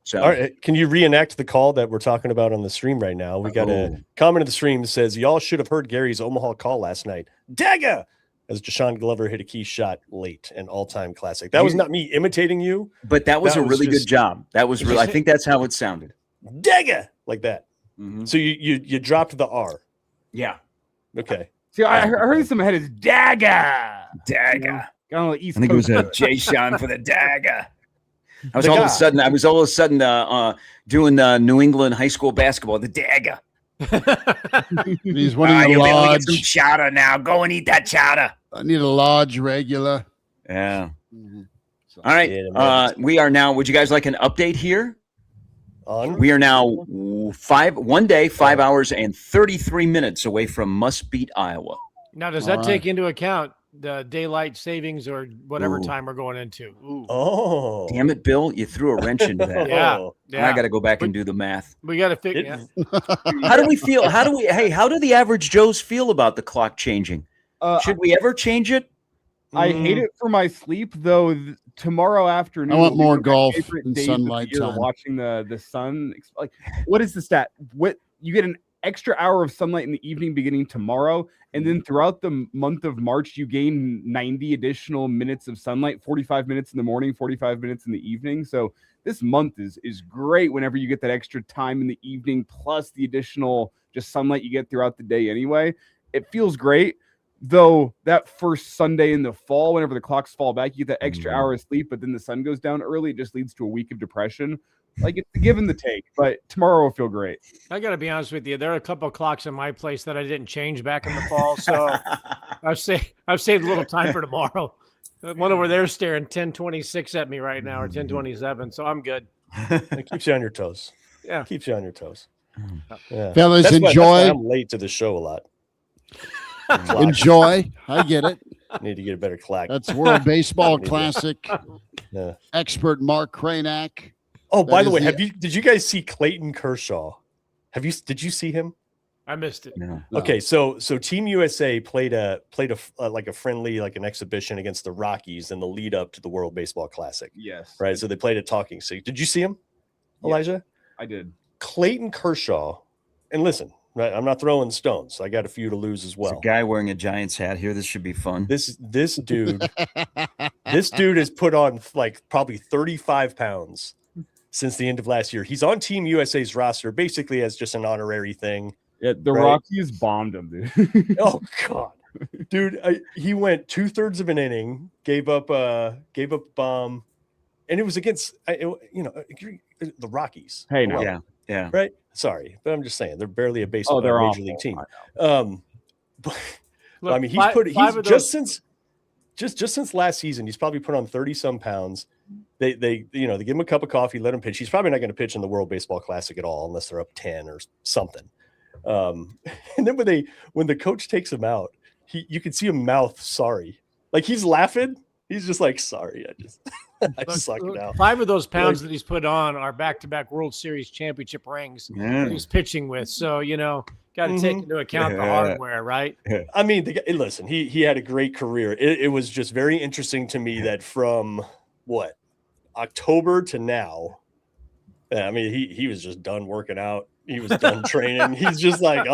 So, all right, can you reenact the call that we're talking about on the stream right now? We got a comment in the stream that says, y'all should have heard Gary's Omaha call last night. Dagger! As Deshaun Glover hit a key shot late, an all-time classic. That was not me imitating you. But that was a really good job. That was really, I think that's how it sounded. Dagger! Like that. Mm-hmm. So you dropped the R. Yeah. Okay. See, I heard this in my head. It's Dagger. Dagger. I think it was a Jay Sean for the Dagger. I was all of a sudden doing New England high school basketball. The Dagger. He's winning a lodge. Get some chowder now. Go and eat that chowder. I need a lodge regular. Yeah. Mm-hmm. All right. We are now. Would you guys like an update here? We are now 5 hours and 33 minutes away from Must Beat Iowa. Now, does that take into account the daylight savings or whatever time we're going into? Ooh. Oh, damn it, Bill! You threw a wrench into that. Yeah. I got to go back and do the math. We got to figure. How do we feel? How do the average Joes feel about the clock changing? Should we ever change it? I hate it for my sleep, though. Tomorrow afternoon, I want more golf and sunlight time. Watching the sun. Like, what is the stat? What you get an extra hour of sunlight in the evening beginning tomorrow, and then throughout the month of March, you gain 90 additional minutes of sunlight. 45 minutes in the morning, 45 minutes in the evening. So this month is great whenever you get that extra time in the evening, plus the additional just sunlight you get throughout the day. Anyway, it feels great. Though that first Sunday in the fall, whenever the clocks fall back, you get that extra hour of sleep, but then the sun goes down early. It just leads to a week of depression. Like, it's the give and the take, but tomorrow will feel great. I got to be honest with you. There are a couple of clocks in my place that I didn't change back in the fall, so I've saved a little time for tomorrow. One over there staring 10:26 at me right now, or 10:27, so I'm good. It keeps you on your toes. Yeah, keeps you on your toes. Yeah. Fellas, that's enjoy. Why I'm late to the show a lot. Enjoy. I get it. Need to get a better clock. That's World Baseball Classic. Yeah. Expert Mark Kraynak. Oh, by the way, did you guys see Clayton Kershaw? Did you see him? I missed it. No. Okay, so Team USA played a like a friendly, like an exhibition against the Rockies in the lead up to the World Baseball Classic. Yes. Right. So they played a talking stick. Did you see him, Elijah? I did. Clayton Kershaw, and listen, right? I'm not throwing stones. I got a few to lose as well. There's a guy wearing a Giants hat here. This should be fun. This dude has put on like probably 35 pounds since the end of last year. He's on Team USA's roster basically as just an honorary thing. Yeah, the Rockies bombed him, dude. Oh God, dude, he went 2/3 of an inning, gave up a bomb, and it was against the Rockies. Hey, no. Yeah. Right. Sorry, but I'm just saying they're barely a baseball major league team. But Look, I mean, just since last season, he's probably put on 30-some pounds. They give him a cup of coffee, let him pitch. He's probably not going to pitch in the World Baseball Classic at all unless they're up 10 or something. And then when the coach takes him out, you can see him mouth sorry, like he's laughing. He's just like, sorry, I suck now. 5 of those pounds that he's put on are back-to-back World Series championship rings that he's pitching with. So, got to take into account the hardware, right? I mean, listen, he had a great career. It was just very interesting to me that from October to now, I mean, he was just done working out. He was done training. He's just like,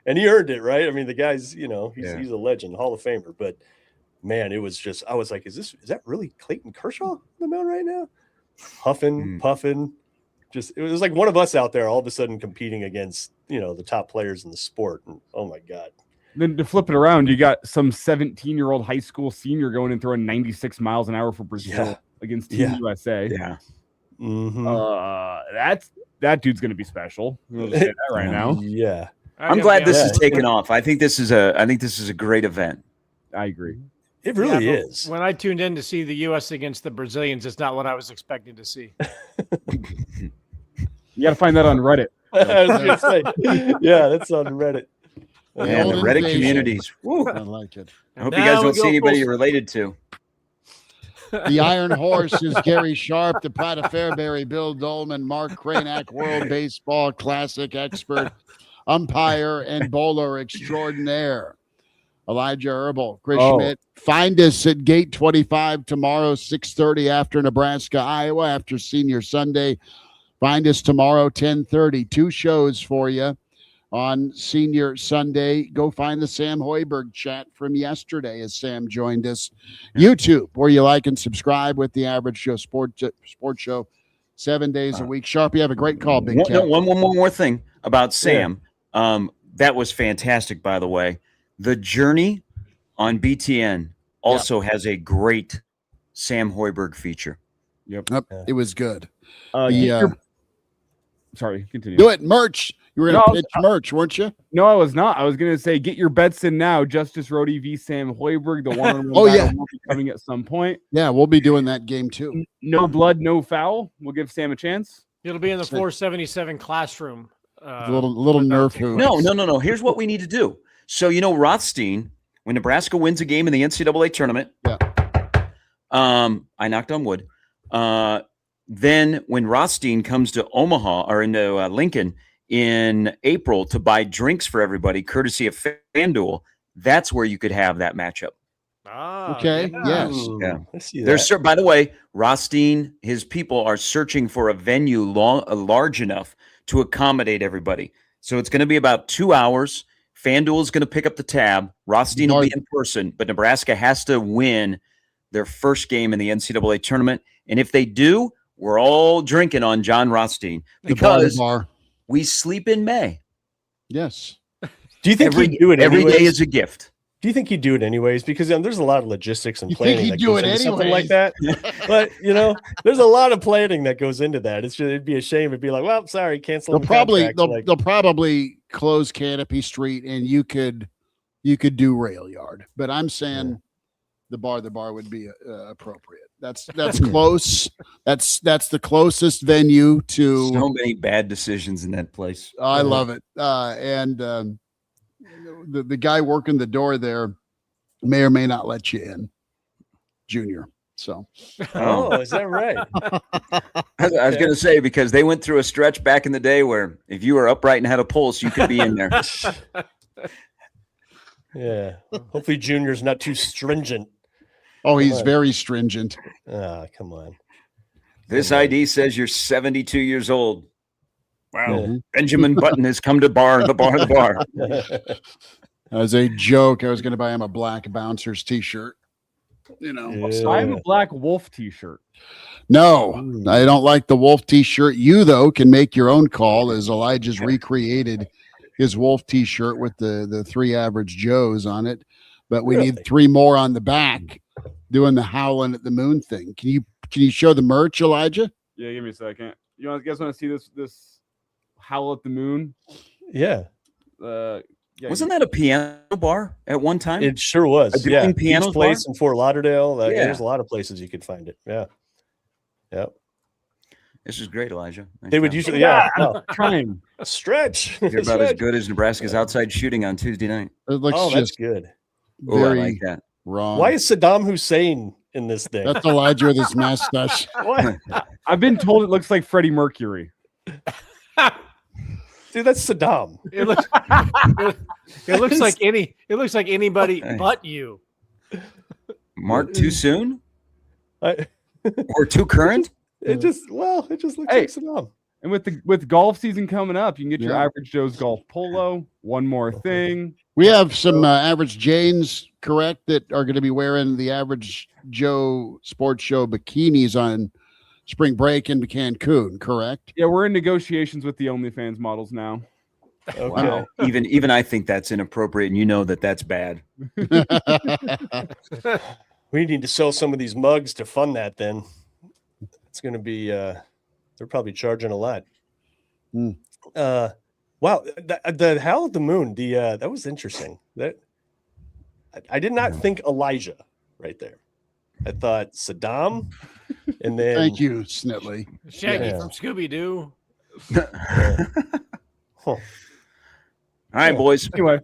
and he earned it, right? I mean, the guy's, he's a legend, Hall of Famer, but man, it was just, I was like, is that really Clayton Kershaw on the mound right now? Huffing, puffing. Just, it was like one of us out there all of a sudden competing against, the top players in the sport. And oh my God. Then to flip it around, you got some 17-year-old high school senior going and throwing 96 miles an hour for Brazil against Team USA. Yeah. Mm-hmm. That dude's going to be special. We'll just say that right now. Yeah. I'm glad this is taking off. I think this is a great event. I agree. It really is. When I tuned in to see the U.S. against the Brazilians, it's not what I was expecting to see. You got to find that on Reddit. I was gonna say, yeah, that's on Reddit. Man, the old Reddit invasion. communities. Woo. I like it. I hope you guys Now we don't see go anybody full- you're related to. The Iron Horse is Gary Sharp, the Pride of Fairbury, Bill Doleman, Mark Kraynak, World Baseball Classic expert, umpire, and bowler extraordinaire. Elijah Herbel, Chris Schmidt. Find us at Gate 25 tomorrow, 6:30 after Nebraska, Iowa, after Senior Sunday. Find us tomorrow, 10:30. 2 shows for you on Senior Sunday. Go find the Sam Hoiberg chat from yesterday as Sam joined us. YouTube, where you like and subscribe with the Average Joe Sports Show 7 days a week. Sharp, you have a great call, Big Cat. One more thing about Sam. That was fantastic, by the way. The Journey on BTN also has a great Sam Hoiberg feature. Yep. It was good. Sorry, continue. Do it. Merch. You were going to pitch I was- merch, weren't you? No, I was not. I was going to say, get your bets in now. Justice Rhodey v. Sam Hoiberg. The one-on-one Oh, battle yeah. will be coming at some point. Yeah, we'll be doing that game too. No blood, no foul. We'll give Sam a chance. It'll be in the 477 classroom. Little nerf hoop. No. Here's what we need to do. So, Rothstein, when Nebraska wins a game in the NCAA tournament, I knocked on wood. Then when Rothstein comes to Omaha or into Lincoln in April to buy drinks for everybody, courtesy of FanDuel, that's where you could have that matchup. Okay. Yes. Yeah. I see There's, that. by the way, Rothstein, his people are searching for a venue large enough to accommodate everybody. So it's going to be about 2 hours. FanDuel is going to pick up the tab. Rothstein will be in person, but Nebraska has to win their first game in the NCAA tournament. And if they do, we're all drinking on John Rothstein because we sleep in May. Yes. Do you think he'd do it every anyways? day is a gift? Do you think he'd do it anyways? Because there's a lot of logistics and You think planning he'd that do goes it into something anyways? like that. But there's a lot of planning that goes into that. It'd be a shame. It'd be like, well, sorry, cancel. They'll probably close Canopy Street, and you could do Rail Yard. But I'm saying the bar would be appropriate. That's close. That's the closest venue to. So many bad decisions in that place. I love it. And the guy working the door there may or may not let you in, Junior. So, is that right? I was going to say, because they went through a stretch back in the day where if you were upright and had a pulse, you could be in there. Yeah. Hopefully, Junior's not too stringent. oh, he's very stringent. Come on. This ID says you're 72 years old. Wow. Yeah. Benjamin Button has come to the bar. As a joke, I was going to buy him a Black Bouncers t-shirt. I have a Black Wolf t-shirt. No, I don't like the Wolf t-shirt. You, though, can make your own call as Elijah's recreated his Wolf t-shirt with the 3 Average Joes on it. But we need 3 more on the back doing the howling at the moon thing. Can you show the merch, Elijah? Yeah, give me a second. You guys want to see this howl at the moon? Yeah. Wasn't that a piano bar at one time? It sure was. Yeah. Piano Each place in Fort Lauderdale. There's a lot of places you could find it. Yeah. Yep. This is great, Elijah. Nice They would job. usually, Trying. a stretch. You're about as good as Nebraska's outside shooting on Tuesday night. It looks Oh, that's just good. Oh, I very like that. wrong. Why is Saddam Hussein in this thing? That's Elijah with his mustache. What? I've been told it looks like Freddie Mercury. Dude, that's Saddam. It looks like anybody but you. Mark, too soon I- or too current? It just looks Hey. like Saddam. And with golf season coming up, you can get your Yeah. Average Joe's golf polo. One more thing. We have some Average Janes, correct, that are going to be wearing the Average Joe Sports Show bikinis on spring break into Cancun, correct? Yeah, we're in negotiations with the OnlyFans models now. Okay. Wow. Even I think that's inappropriate, and you know that's bad. We need to sell some of these mugs to fund that then. It's going to be, they're probably charging a lot. Hmm. Wow. The Howl at the Moon, that was interesting. I did not think Elijah right there. I thought Saddam, and then Thank you, Snitley. Shaggy Yeah. from Scooby Doo. All right, boys. Anyway,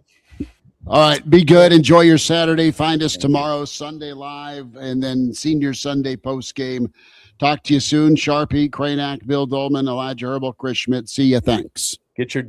All right. Be good. Enjoy your Saturday. Find us tomorrow, Sunday live, and then Senior Sunday post game. Talk to you soon. Sharpie, Kraynak, Bill Doleman, Elijah Herbel, Chris Schmidt. See you. Thanks. Get your